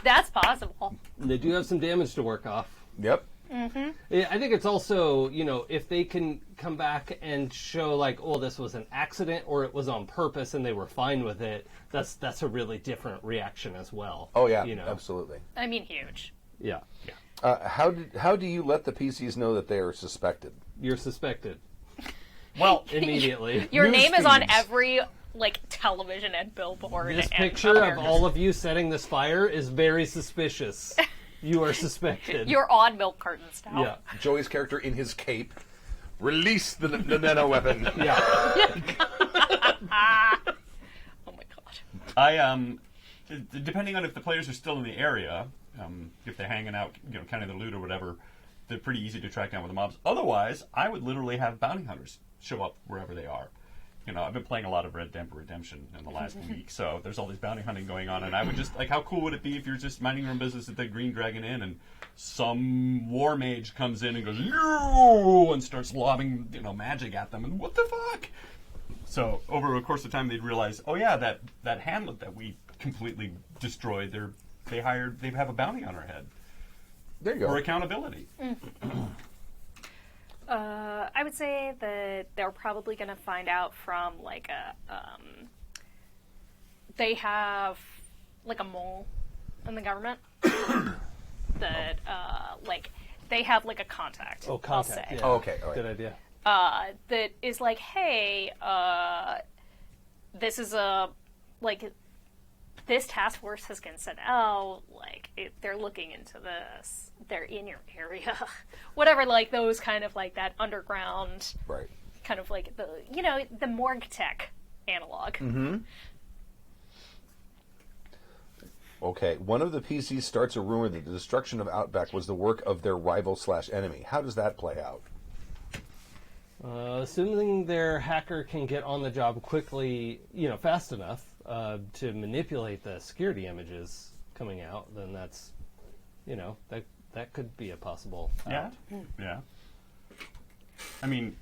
that's possible. They do have some damage to work off. Yep. Yeah, I think it's also, if they can come back and show like, oh, this was an accident or it was on purpose and they were fine with it, that's a really different reaction as well. Oh yeah, absolutely. I mean, huge. Yeah. How do you let the PCs know that they are suspected? You're suspected. Well, Immediately. Your News name is on feeds. every like television and billboard. This and picture of American- all of you setting this fire is very suspicious. You are suspected. You're on milk cartons now. Yeah. Joey's character in his cape, release the nano weapon. Yeah. Oh my god. Depending on if the players are still in the area, if they're hanging out, counting the loot or whatever, they're pretty easy to track down with the mobs. Otherwise, I would literally have bounty hunters show up wherever they are. I've been playing a lot of Red Dead Redemption in the last week, so there's all this bounty hunting going on, and I would just, like, how cool would it be if you're just minding your own business at the Green Dragon Inn, and some war mage comes in and goes, "Yo!" and starts lobbing, magic at them, and what the fuck? So, over the course of time, they'd realize, oh yeah, that hamlet that we completely destroyed, they have a bounty on our head. There you go. Or accountability. I would say that they're probably going to find out from like they have like a mole in the government that like they have like a contact. Oh, contact. I'll say. Yeah. Oh, okay, all right. Good idea. That is like, hey, this is this task force has been sent out, like, they're looking into this, they're in your area, whatever, like, those kind of, like, that underground, Right. kind of, like, the morgue tech analog. Okay, one of the PCs starts a rumor that the destruction of Outback was the work of their rival/enemy. How does that play out? Assuming their hacker can get on the job quickly, fast enough to manipulate the security images coming out, then that's, that could be a possible. Yeah. Yeah. I mean,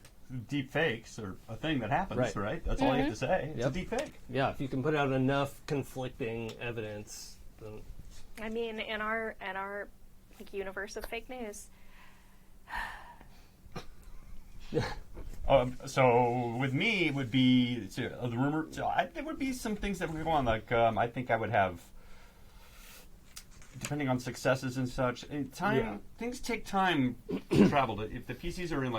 deep fakes are a thing that happens, right? That's all you have to say. It's Yep. a deep fake. Yeah, if you can put out enough conflicting evidence, then I mean, in our like, universe of fake news, So with me, it would be the rumor. There would be some things that would go on. Like I think I would have, depending on successes and such. Things take time to travel. If the PCs are in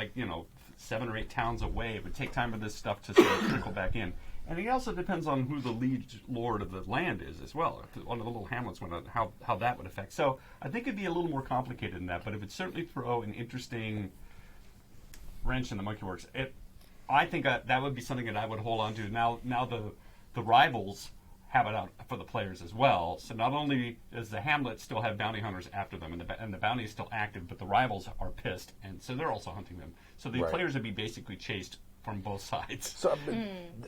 7 or 8 towns away, it would take time for this stuff to sort of trickle back in. And it also depends on who the liege lord of the land is as well. If one of the little hamlets went on, how that would affect. So I think it'd be a little more complicated than that. But it would certainly throw an interesting wrench in the monkey works. I think that would be something that I would hold on to. Now the rivals have it out for the players as well. So not only does the hamlet still have bounty hunters after them, and the bounty is still active, but the rivals are pissed, and so they're also hunting them. So the Right. players would be basically chased from both sides. So,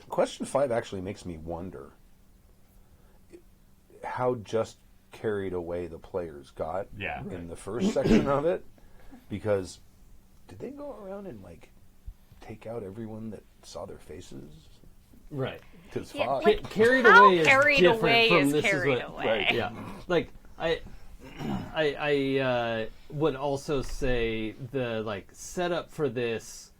question 5 actually makes me wonder how just carried away the players got Yeah. in the first section of it, because did they go around and like take out everyone that saw their faces? Right. Because Yeah, Fox, like, Carried how away is carried different away from is this carried is what, away. Right, yeah. Like I would also say the like setup for this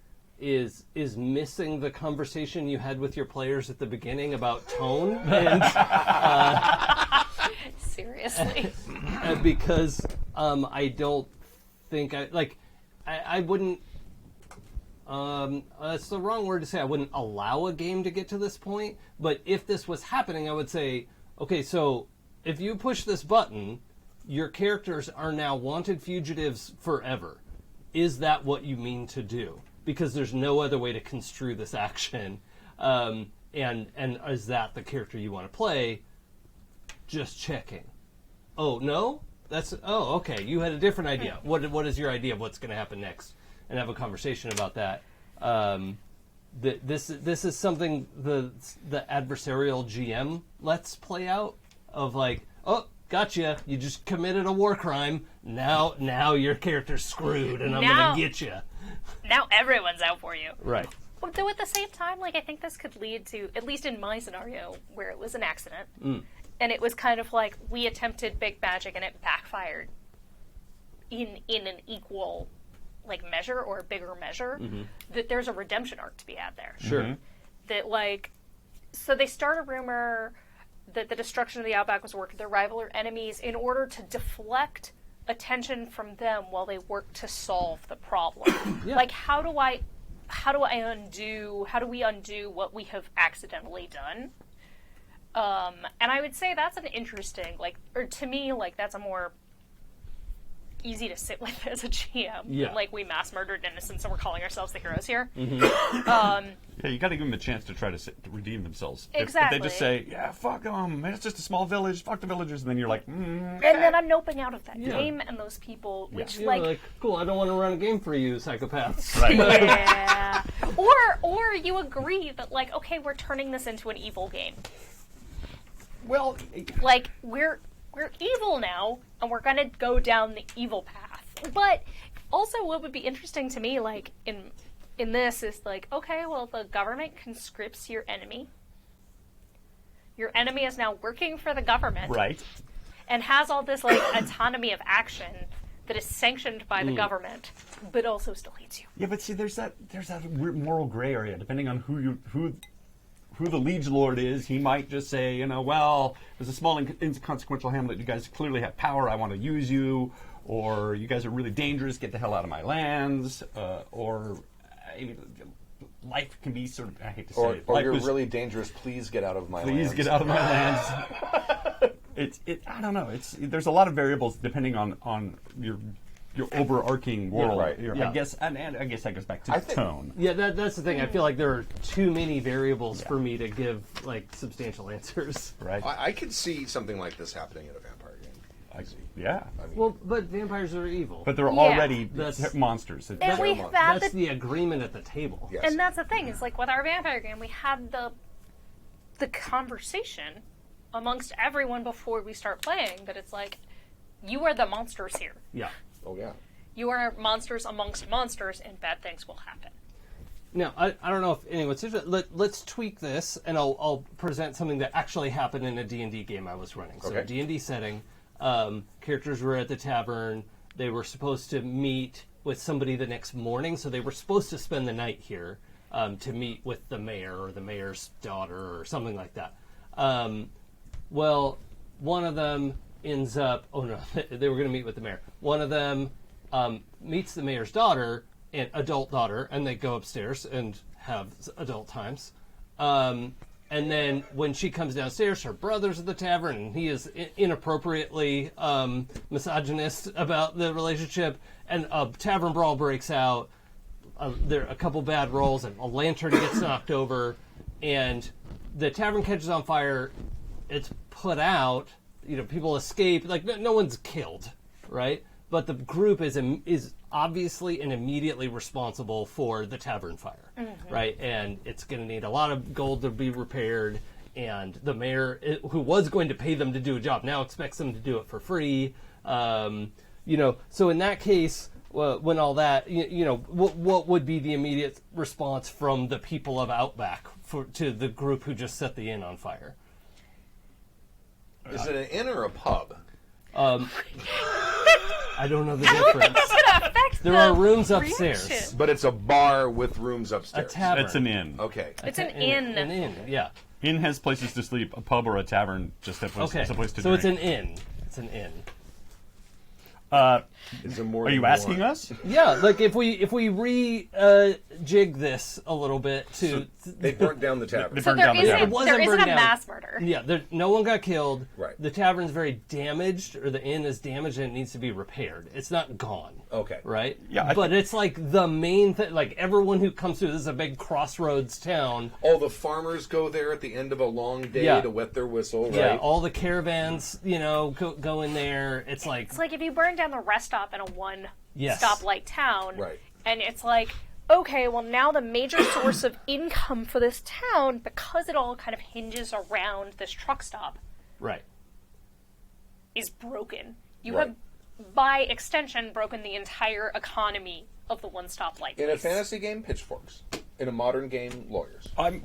is missing the conversation you had with your players at the beginning about tone and Seriously. because I don't think I wouldn't. That's the wrong word to say. I wouldn't allow a game to get to this point. But if this was happening, I would say, okay, so if you push this button, your characters are now wanted fugitives forever. Is that what you mean to do? Because there's no other way to construe this action. And is that the character you want to play? Just checking. Oh, no? Okay. You had a different idea. What is your idea of what's going to happen next? And have a conversation about that. This is something the adversarial GM lets play out of like, oh, gotcha, you just committed a war crime. Now your character's screwed, and I'm Now- gonna get you. Now everyone's out for you. Right. But though at the same time, like I think this could lead to, at least in my scenario, where it was an accident, and it was kind of like we attempted big magic and it backfired in an equal like measure or a bigger measure, that there's a redemption arc to be had there. Sure. That like, so they start a rumor that the destruction of the Outback was work of their rival or enemies in order to deflect attention from them while they work to solve the problem. Yeah. Like, how do we undo what we have accidentally done? And I would say that's an interesting, like, or to me, like, that's a more easy to sit with as a GM. Yeah. Like, we mass murdered innocents and we're calling ourselves the heroes here. Yeah, you got to give them a chance to try to redeem themselves. If Exactly. they just say, "Yeah, fuck them, it's just a small village, fuck the villagers," and then you're like, And then I'm noping out of that Yeah. game and those people, which, You're like, like, cool, I don't want to run a game for you, psychopaths. Right. yeah. Or you agree that, like, okay, we're turning this into an evil game. Well, Like, we're evil now, and we're gonna go down the evil path. But also, what would be interesting to me, like, in this is like, okay, well, the government conscripts your enemy. Your enemy is now working for the government. right. And has all this, like, autonomy of action that is sanctioned by the government, but also still hates you. Yeah, but see, there's that weird moral gray area. Depending on who the liege lord is, he might just say, well, there's a small inconsequential hamlet. You guys clearly have power. I want to use you, or you guys are really dangerous. Get the hell out of my lands, or I mean, life can be sort of. I hate to say it. or Life you're was, really dangerous. Please get out of my please lands. get out of my lands. I don't know. There's a lot of variables depending on your overarching world. right. Yeah. I guess, and I guess that goes back to I think- tone. Yeah, that's the thing. I feel like there are too many variables for me to give like substantial answers. Right. I could see something like this happening in a vampire game. Yeah. I mean, Well, but vampires are evil. But they're Yeah. already That's- monsters. And Fair we enough. had that's the the agreement at the table. yes. And that's the thing, is like with our vampire game, we had the conversation amongst everyone before we start playing that it's like, you are the monsters here. Yeah. Oh yeah. You are monsters amongst monsters, and bad things will happen. Now, I don't know if anyone's interested. Let's tweak this, and I'll present something that actually happened in a D&D game I was running. So, Okay. D&D setting, characters were at the tavern. They were supposed to meet with somebody the next morning, so they were supposed to spend the night here to meet with the mayor or the mayor's daughter or something like that. Well, one of them ends up... Oh, no, they were going to meet with the mayor. One of them meets the mayor's daughter, an adult daughter, and they go upstairs and have adult times. And then when she comes downstairs, her brother's at the tavern, and he is inappropriately misogynist about the relationship, and a tavern brawl breaks out. There are a couple bad rolls, and a lantern gets knocked over, and the tavern catches on fire. It's put out. People escape. Like, no one's killed, right? but the group is obviously and immediately responsible for the tavern fire, right? And it's going to need a lot of gold to be repaired. And the mayor, who was going to pay them to do a job, now expects them to do it for free. So in that case, when all that, what would be the immediate response from the people of Outback to the group who just set the inn on fire? Is it an inn or a pub? I don't know the difference. It's going to affect There the are rooms upstairs. reaction. But it's a bar with rooms A upstairs. tavern. It's an inn. Okay. It's an inn. An inn, yeah. Inn has places to sleep. A pub or a tavern just has Okay. a place to So drink. it's an inn. It's an inn. Is there more Are than you asking one? us? Yeah, like if we jig this a little bit to They burnt down the tavern. So Burned there down the isn't, tavern. It wasn't there isn't a burned down. mass murder. yeah, no one got killed. Right. The tavern's very damaged, or the inn is damaged, and it needs to be repaired. It's not gone. Okay. Right. Yeah, but it's like the main thing. Like everyone who comes through, this is a big crossroads town. All the farmers go there at the end of a long day Yeah. to wet their whistle, right? Yeah, all the caravans, go in there. It's like It's like if you burn down the rest stop in a one Yes. stoplight town, Right. and it's like, okay, well now the major source of income for this town, because it all kind of hinges around this truck stop, right. is broken. You Right. have, by extension, broken the entire economy of the one stoplight. In a fantasy game, pitchforks. In a modern game, lawyers. I'm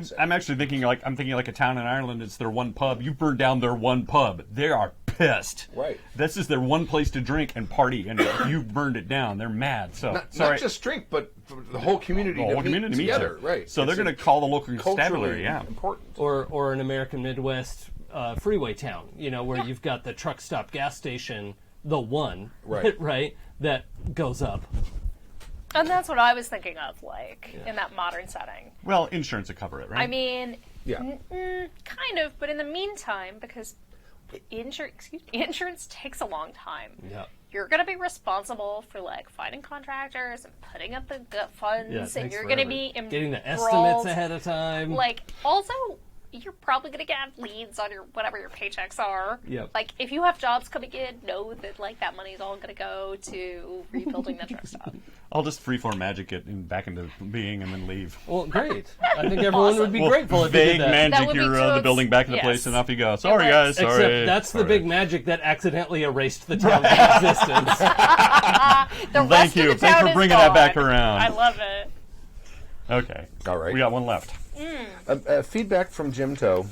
say. actually thinking like a town in Ireland. It's their one pub. You burned down their one pub. They are pissed. Right. This is their one place to drink and party, and you burned it down. They're mad. So Not sorry. just drink, but the whole community the to whole meet community meets together. there. Right. So they're It's going to call the local constabulary. culturally Yeah. important. Or an American Midwest freeway town, where you've got the truck stop gas station, the one, Right. right, that goes up. And that's what I was thinking of, in that modern setting. Well, insurance would cover it, right? I mean, Yeah. kind of, but in the meantime, because insurance takes a long time. Yeah. You're going to be responsible for finding contractors and putting up the funds, Yeah, it and takes you're going to forever. be Getting the embroiled. estimates ahead of time. Also, you're probably going to get leads on your whatever your paychecks are. Yep. If you have jobs coming in, know that that money's all going to go to rebuilding the truck stop. I'll just freeform magic it back into being and then leave. Well, great. I think everyone would be Well, grateful if you vague did that. That magic would be your too the building back into yes. place, and off you go. Sorry, would. guys. Sorry. Except that's the Sorry. big magic that accidentally erased the town's existence. The Thank rest you. Of the Thanks town for is bringing that back gone. around. I love it. Okay. All right. We got one left. Feedback from Jim Toe.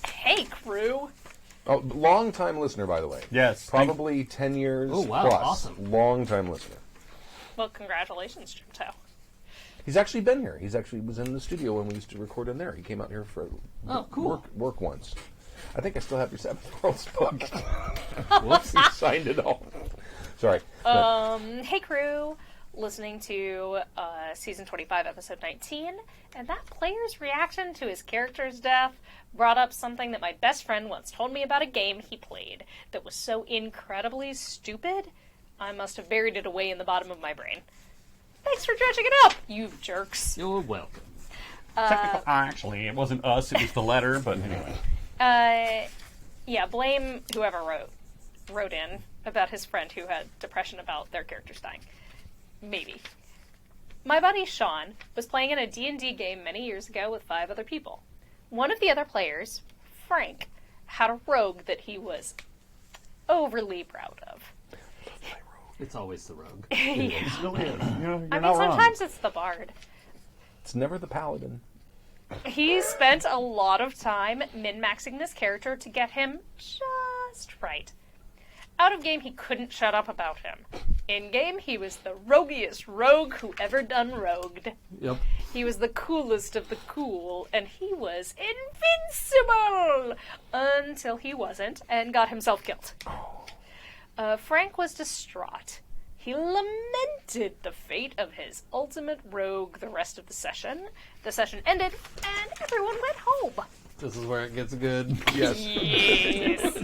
Hey, crew. Oh, long-time listener, by the way. Yes. Probably 10 years Oh, wow, plus. awesome. Long-time listener. Well, congratulations, Jim Toe. He's actually been here. He's actually was in the studio when we used to record in there. He came out here for Oh, cool. work once. I think I still have your Seven Worlds book. Whoops. He signed it all. Sorry. But Hey, crew. Listening to season 25, episode 19, and that player's reaction to his character's death brought up something that my best friend once told me about a game he played that was so incredibly stupid, I must have buried it away in the bottom of my brain. Thanks for dredging it up, you jerks. You're welcome. Actually, it wasn't us. It was the letter. But anyway. Yeah, blame whoever wrote in about his friend who had depression about their characters dying. Maybe. My buddy Sean was playing in a D&D game many years ago with 5 other people. One of the other players, Frank, had a rogue that he was overly proud of. It's always the rogue. Yeah. Still is. You're I mean, not wrong. sometimes it's the bard. it's never the paladin. He spent a lot of time min-maxing this character to get him just right. Out of game, he couldn't shut up about him. In game, he was the roguiest rogue who ever done rogued. Yep. He was the coolest of the cool, and he was invincible! Until he wasn't, and got himself killed. Frank was distraught. He lamented the fate of his ultimate rogue the rest of the session. The session ended, and everyone went home. This is where it gets good. Yes. Yes.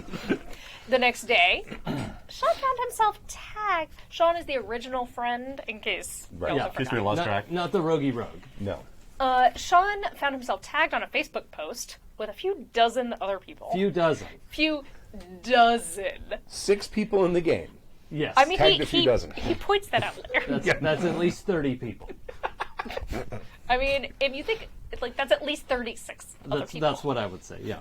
The next day, Sean found himself tagged. Sean is the original friend, in case Right. y'all Yeah, have In case we forgotten. lost Not, track. not the roguey rogue. No. Sean found himself tagged on a Facebook post with a few dozen other people. Few dozen. Few dozen. 6 people in the game. Yes. I mean, Tagged a few dozen. he points that out later. that's at least 30 people. I mean, if you think, like, that's at least 36 other people. That's what I would say, yeah.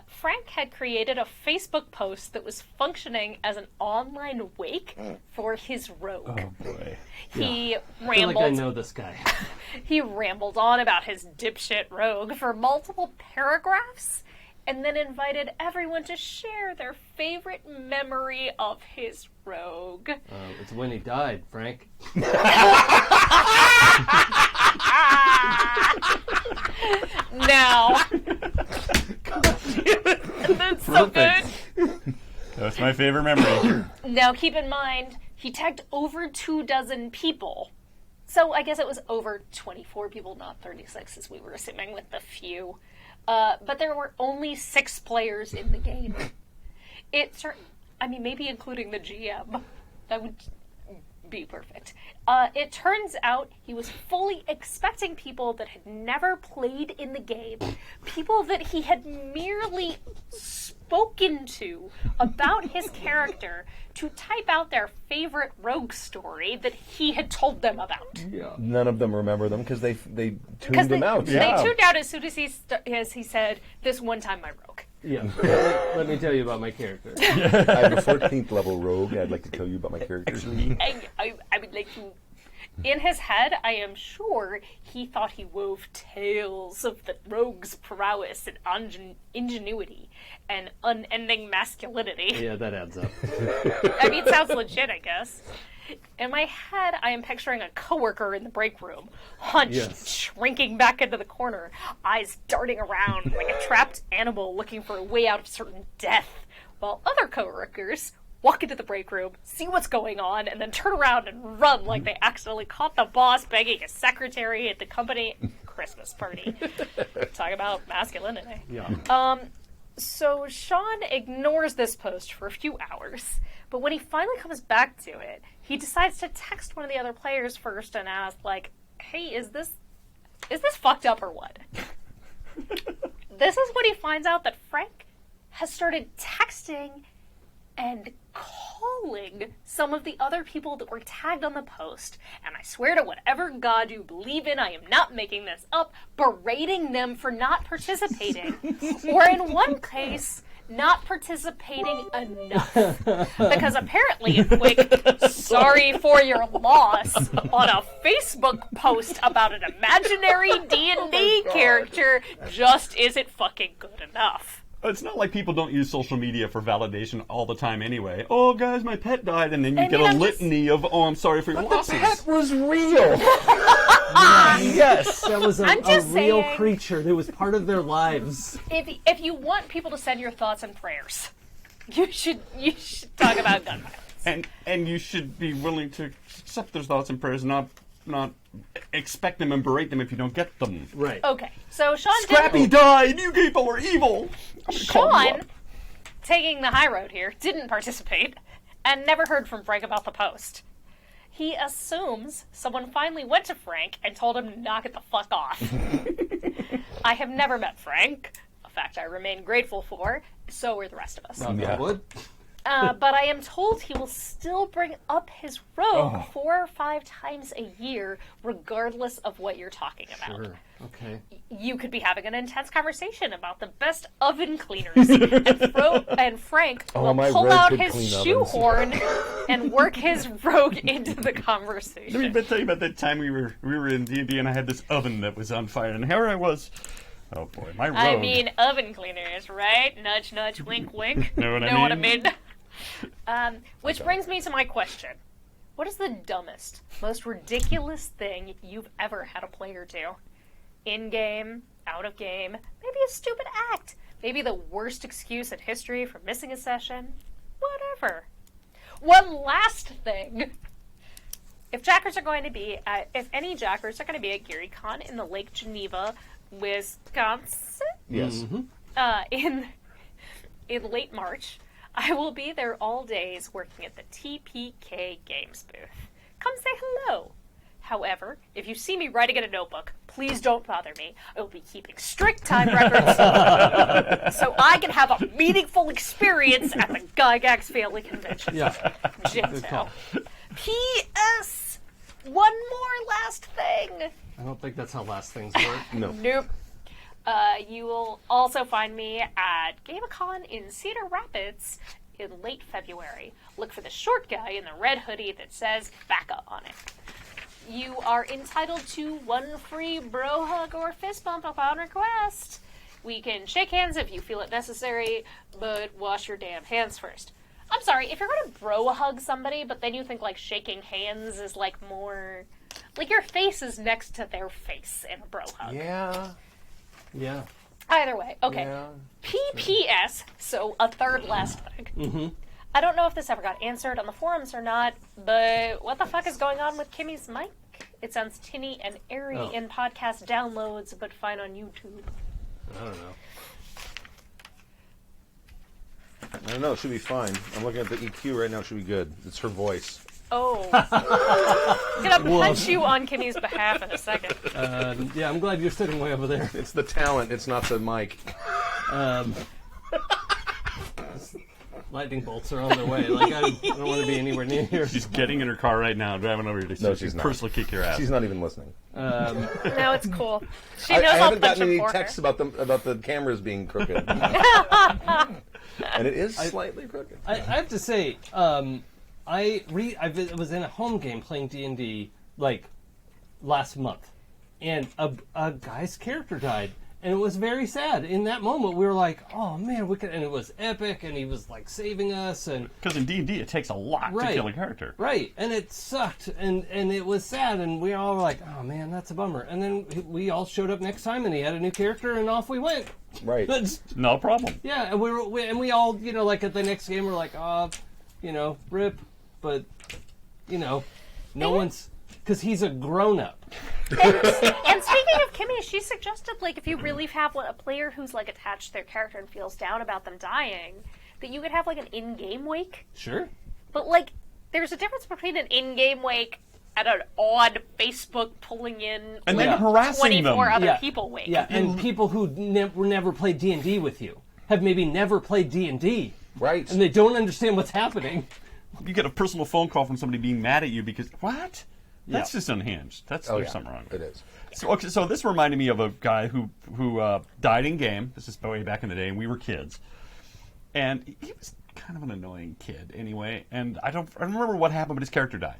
Frank had created a Facebook post that was functioning as an online wake for his rogue. Oh boy. He I feel like I rambled. know this guy. He rambled on about his dipshit rogue for multiple paragraphs, and then invited everyone to share their favorite memory of his rogue. It's when he died, Frank. Now, that's so good. That's my favorite memory. Now, keep in mind, he tagged over 24 people. So I guess it was over 24 people, not 36, as we were assuming with the few. But there were only 6 players in the game. Maybe including the GM. That would be perfect. It turns out he was fully expecting people that had never played in the game, people that he had merely spoken to about his character, to type out their favorite rogue story that he had told them about. None of them remember them because they tuned Because them out. They tuned out as soon as he said, "This one time my rogue." Yeah. Let me tell you about my character. I have a 14th level rogue. I'd like to tell you about my character. I would like to. In his head, I am sure he thought he wove tales of the rogue's prowess and ingenuity and unending masculinity. Yeah, that adds up. I mean, it sounds legit, I guess. In my head, I am picturing a coworker in the break room, hunched, Yes. shrinking back into the corner, eyes darting around like a trapped animal looking for a way out of certain death, while other coworkers walk into the break room, see what's going on, and then turn around and run like they accidentally caught the boss begging a secretary at the company Christmas party. Talk about masculinity. Yeah. So Sean ignores this post for a few hours, but when he finally comes back to it, he decides to text one of the other players first and ask, like, "Hey, is this fucked up or what?" This is when he finds out that Frank has started texting and calling some of the other people that were tagged on the post, and I swear to whatever god you believe in, I am not making this up, berating them for not participating, or in one case, not participating enough. Because apparently a quick "sorry for your loss" on a Facebook post about an imaginary D&D character just isn't fucking good enough. It's not like people don't use social media for validation all the time anyway. Oh, guys, my pet died, and then you get a litany of, "Oh, I'm sorry for your losses." That was real. Yes, that was a I'm just real saying. creature. That was part of their lives. If you want people to send your thoughts and prayers, you should talk about gun violence. And you should be willing to accept those thoughts and prayers, not expect them and berate them if you don't get them. Right. Okay, so Sean Scrappy died! You people are evil! Sean, taking the high road here, didn't participate and never heard from Frank about the post. He assumes someone finally went to Frank and told him to knock it the fuck off. I have never met Frank, a fact I remain grateful for, so are the rest of us. I would. But I am told he will still bring up his rogue 4 or 5 times a year, regardless of what you're talking about. Sure. Okay. You could be having an intense conversation about the best oven cleaners, and Frank will my pull red out could his clean ovens. shoehorn and work his rogue into the Let me conversation. tell you about that time we were in D&D and I had this oven that was on fire, and here I was. Oh boy, my rogue. I mean, oven cleaners, right? Nudge, nudge, wink, wink. Know what I mean? Which brings me to my question. What is the dumbest, most ridiculous thing you've ever had a player do? In-game, out of game, maybe a stupid act, maybe the worst excuse in history for missing a session, whatever. One last thing. If any Jackers are going to be at GaryCon in the Lake Geneva, Wisconsin, Yes. in late March, I will be there all days working at the TPK Games booth. Come say hello. However, if you see me writing in a notebook, please don't bother me. I will be keeping strict time records so I can have a meaningful experience at the Gygax Family Convention. Yeah. Jinto. P.S. One more last thing. I don't think that's how last things work. No. Nope. You will also find me at GameCon in Cedar Rapids in late February. Look for the short guy in the red hoodie that says BACA on it. You are entitled to one free bro hug or fist bump upon request. We can shake hands if you feel it necessary, but wash your damn hands first. I'm sorry, if you're gonna bro hug somebody, but then you think like shaking hands is like more... Like your face is next to their face in a bro hug. Yeah. Yeah. Either way, okay. Yeah. PPS, so a third last thing. Mm-hmm. I don't know if this ever got answered on the forums or not, but what the fuck is going on with Kimmy's mic? It sounds tinny and airy in podcast downloads, but fine on YouTube. I don't know. I don't know. It should be fine. I'm looking at the EQ right now. It should be good. It's her voice. Oh. I'm gonna punch you on Kimmy's behalf in a second. Yeah, I'm glad you're sitting way over there. It's the talent. It's not the mic. Lightning bolts are on their way. Like I don't want to be anywhere near here. She's getting in her car right now, driving over here to No, she's not. personally kick your ass. She's not even listening. No, it's cool. She I knows I'll haven't punch gotten him any for texts her. about the cameras being crooked. And it is slightly crooked. I have to say, I was in a home game playing D&D like last month, and a guy's character died, and it was very sad. In that moment, we were like, "Oh man, we could!" And it was epic, and he was like saving us, and Because in D&D, it takes a lot to Right. kill a character. right, and it sucked, and it was sad, and we all were like, "Oh man, that's a bummer." And then we all showed up next time, and he had a new character, and off we went. Right. That's, No problem. yeah, and we all, like at the next game, we're like, rip, but, no one's, because he's a grown-up. And speaking of Kimmy, she suggested, like, if you really have a player who's, like, attached to their character and feels down about them dying, that you could have, like, an in-game wake. Sure. But, like, there's a difference between an in-game wake and an odd Facebook pulling in And like, then harassing 24 them. other people wake. Yeah, and people who never played D&D with you have maybe never played D&D, Right. and they don't understand what's happening. You get a personal phone call from somebody being mad at you because, what? That's Yeah. just unhinged. There's something wrong. It is. So this reminded me of a guy who died in game. This is way back in the day, and we were kids. And he was kind of an annoying kid anyway. And I don't remember what happened, but his character died.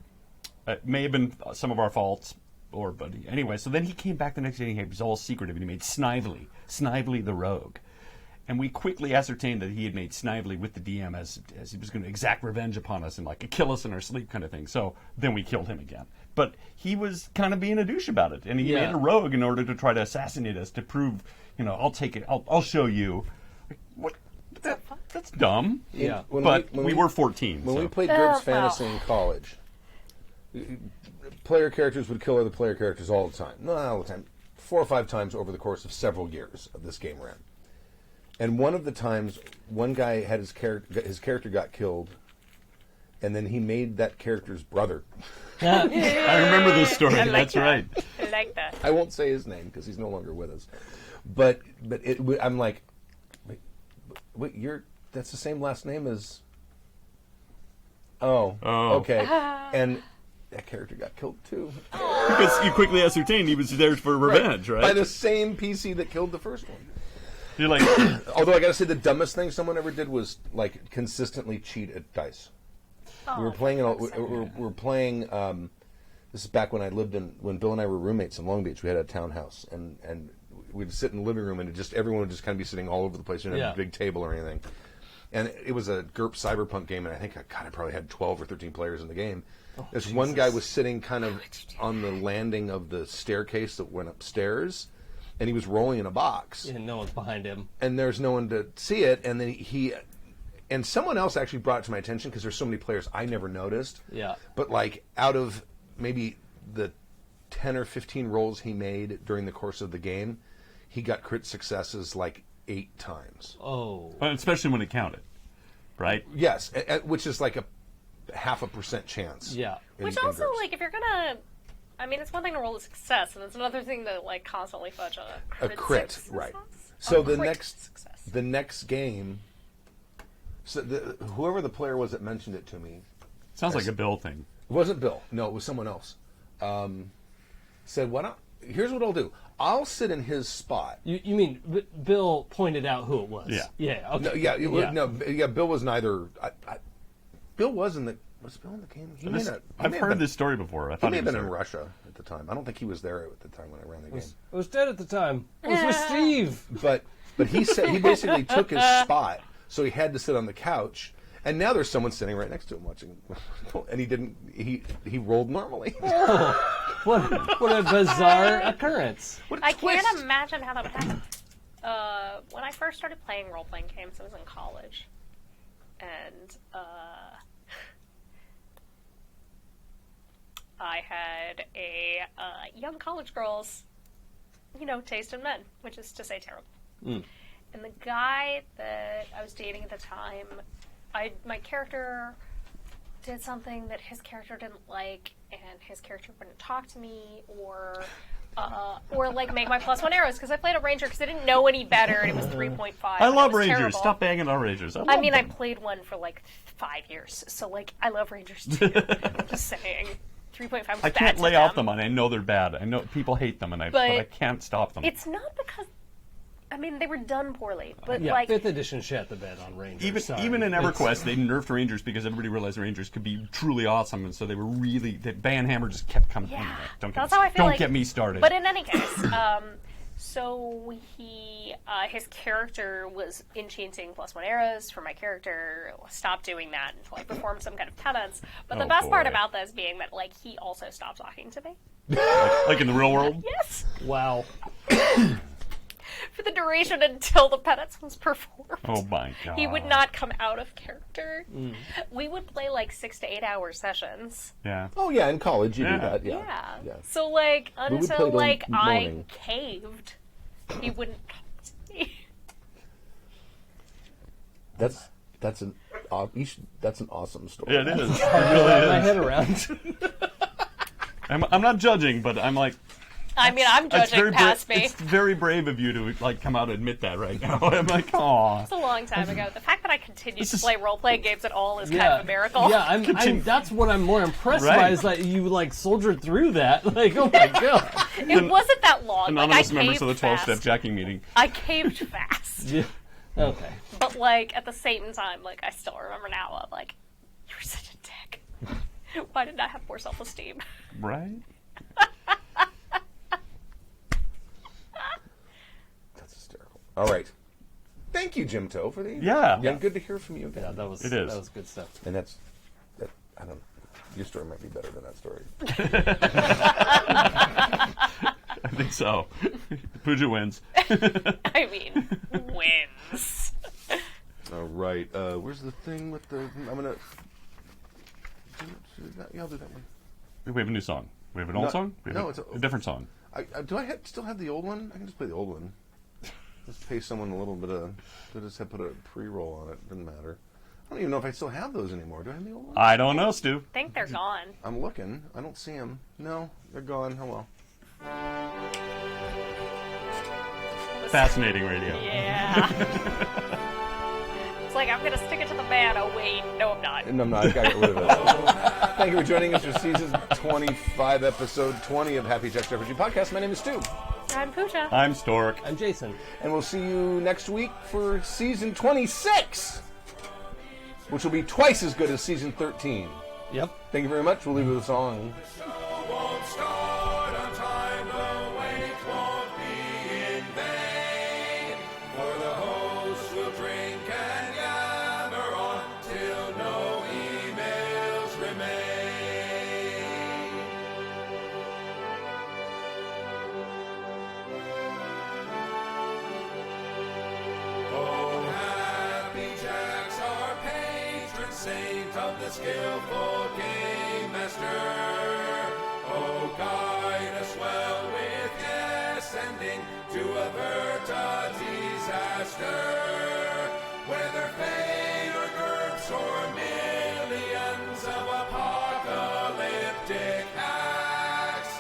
It may have been some of our faults, but anyway. So then he came back the next day, and he was all secretive, and he made Snively the rogue. And we quickly ascertained that he had made Snively with the DM as he was going to exact revenge upon us and like kill us in our sleep kind of thing. So then we killed him again. But he was kind of being a douche about it, and he made a rogue in order to try to assassinate us to prove, I'll take it, I'll show you. Like, what? That's dumb. Yeah. But we were 14. When so. we played GURPS Fantasy in college, player characters would kill other player characters all the time. Not all the time. 4 or 5 times over the course of several years of this game ran. And one of the times, one guy had his character got killed, and then he made that character's brother. I remember this story. I like That's that. right. I like that. I won't say his name because he's no longer with us. But I'm like, wait, that's the same last name as. Oh. Okay. And that character got killed too. Because you quickly ascertained he was there for revenge, right? By the same PC that killed the first one. You're like, Although I gotta say, the dumbest thing someone ever did was like consistently cheat at dice. We were playing. We were playing. This is back when when Bill and I were roommates in Long Beach. We had a townhouse, and we'd sit in the living room, and everyone would just kind of be sitting all over the place. We didn't have a big table or anything. And it was a GURP Cyberpunk game, and I think I probably had 12 or 13 players in the game. This one guy was sitting kind of on the landing of the staircase that went upstairs, and he was rolling in a box. And no one's behind him. And there's no one to see it, and then and someone else actually brought it to my attention because there's so many players I never noticed. Yeah. But like out of maybe the 10 or 15 rolls he made during the course of the game, he got crit successes like 8 times. Oh. especially when it counted, right? Yes, which is like a 0.5% chance. Yeah. Which in also, GURPS. like, if you're gonna I mean, it's one thing to roll a success, and it's another thing to like constantly fudge a crit, success. right? So A the crit next success. the next game, so whoever the player was that mentioned it to me, Sounds like a Bill thing. it wasn't Bill. No, it was someone else. Said, "Why not? Here's what I'll do. I'll sit in his spot." You mean Bill pointed out who it was? Yeah. Yeah. Okay. No, yeah, Yeah. no. Bill was neither. Bill was in the. Was Bill in the game? He may not. he I've may have heard been- this story before. I He thought may he have was been in there. Russia at the time. I don't think he was there at the time when I ran the game. I was dead at the time. I was with Steve. But he said he basically took his spot, so he had to sit on the couch. And now there's someone sitting right next to him watching, and he didn't. He rolled normally. What a bizarre occurrence. What a I twist. can't imagine how that would happen. When I first started playing role-playing games, I was in college, and I had a young college girl's, taste in men, which is to say terrible. And the guy that I was dating at the time, my character did something that his character didn't like, and his character wouldn't talk to me, or like make my +1 arrows because I played a ranger because I didn't know any better, and it was 3.5. I and it love was Rangers. terrible. Stop banging on Rangers. I mean, I them. played one for like 5 years, so like I love Rangers too. I'm just saying, 3.5 was I bad can't to lay off them, and I know they're bad. I know people hate them, but I can't stop them. It's not because, I mean, they were done poorly, but Yeah, like 5th edition shat the bed on Rangers. Even Sorry. even in It's- EverQuest, they nerfed Rangers because everybody realized Rangers could be truly awesome, and so they were really. Banhammer just kept coming. Yeah, Anyway, don't that's get, how I feel. don't like, get me started. But in any case, so his character was enchanting +1 arrows for my character. Stopped doing that until I performed some kind of penance. But the Oh, best part boy. about this being that like he also stopped talking to me. like in the real world. Yes, Wow. for the duration until the penance was performed. Oh my god. He would not come out of character. We would play like 6 to 8 hour sessions. Yeah. Oh yeah, in college you Yeah. do that. Yeah. Yeah. So like We would play until till like I morning. caved, he wouldn't talk to me. That's an awesome story. Yeah, it is. It Wrap really my is. head around. I'm not judging, but I'm like. I mean, I'm It's judging past me. It's very brave of you to like come out and admit that right now. I'm like, aw. It's a long time ago. The fact that I continue This to is- play role-playing games at all is kind of a miracle. Yeah, I'm that's what I'm more impressed by Right. is that you like soldiered through that. Like, oh my god. It wasn't that long. Anonymous like, I members of the caved 12-step fast. jacking meeting. I caved fast. Yeah. Okay. But like at the same time, like I still remember now. I'm like, you were such a dick. Why didn't I have more self-esteem? Right? That's hysterical. All right. Thank you, Jim Toe, for the Yeah. And good to hear from you again. Yeah, that was It is. that was good stuff. And that I don't. Your story might be better than that story. I think so. Pooja wins. I mean, wins. All right. Where's the thing with the? I'm gonna. Yeah, I'll do that one. We have a new song. We have an old No, song? We have no, a, it's a different song. Do I still have the old one? I can just play the old one. Just pay someone a little bit of. Just have put a pre-roll on it. Doesn't matter. I don't even know if I still have those anymore. Do I have the old one? I don't know, Stu. I think they're gone. I'm looking. I don't see them. No, they're gone. Oh well. Fascinating radio. Yeah. It's like, I'm going to stick it to the man. Oh, wait. No, I'm not. No, I'm not. I got to get rid of it. Thank you for joining us for season 25, episode 20 of Happy Jack's RPG Podcast. My name is Stu, I'm Pooja. I'm Stork. I'm Jason. and we'll see you next week for season 26, which will be twice as good as season 13. Yep. Thank you very much. We'll leave you with a song. Won't start on time, the wait won't be in vain. For the host will drink and yammer on till no emails remain. Oh, Happy Jack's our patron saint of the skillful game master. Oh, guide us well with yes ending to avert a disaster. Whether fate or GURPS or millions of apocalyptic acts,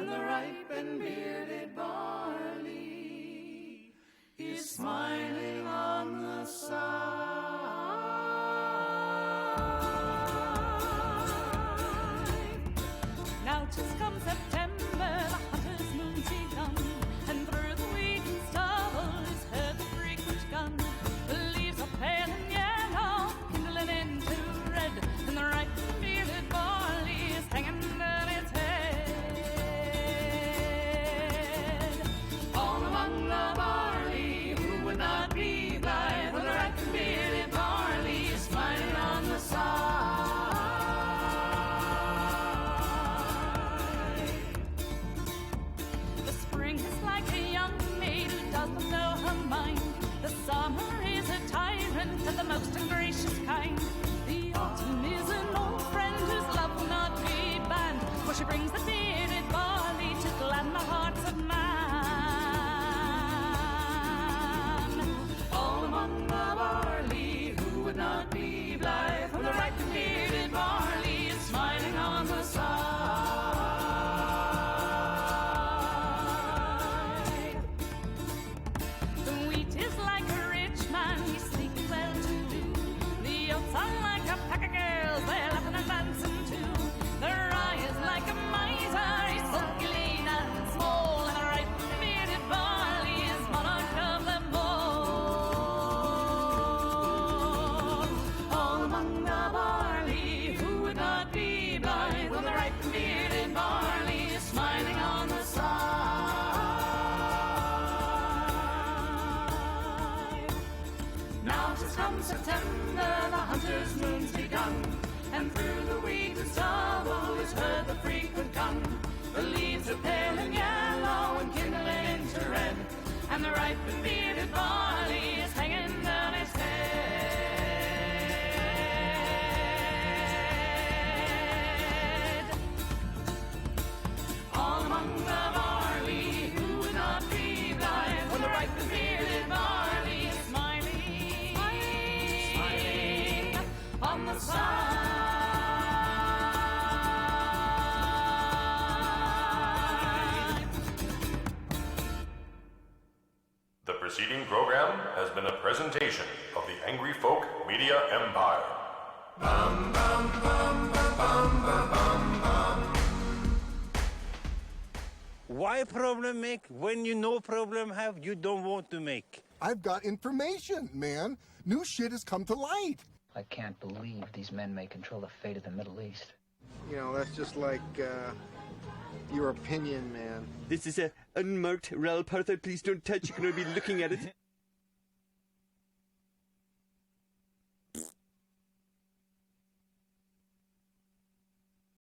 when the ripe and bearded barley is smiling on the side. Now 'tis come September, the hunter's moon's begun, and through the wheat and stubble is heard the frequent gun. The leaves are pale and yellow, kindling into red, and the ripe and bearded barley is hanging on its head. All among the barley, who would not be blithe when the ripe and bearded barley is smiling on the side? The spring is like a young maid who doesn't know her mind. The summer is a tyrant and the most ungracious kind. The autumn is an old friend whose love will not be banned, for she brings the bearded barley to gladden the hearts of man. All among the barley, who would not be blithe when the ripe and bearded barley is smiling on the side? The wheat is like a rich man, he's sleek and well-to-do. The oats are like a pack of girls, they're laughing and dancing too. The rye is like a miser, he's sulky, lean and small, and the ripe and bearded barley is monarch of them all. All among the barley, who would not be blithe when the ripe and bearded barley is smiling on the side? Now 'tis come September, the hunter's moon's begun, and through the wheat and stubble is heard the frequent gun. The leaves are pale and yellow and kindling into red, and the ripe and bearded barley is hanging down its head. All among the barley, who would not be blithe when the ripe and bearded barley is smiling on the side? The preceding program has been a presentation of the Angry Folk Media Empire. Why problem make when you no problem have you don't want to make? I've got information, man. New shit has come to light. I can't believe these men may control the fate of the Middle East. You know, that's just like, your opinion, man. This is a unmarked Ralph Arthur. Please don't touch. You can only be looking at it.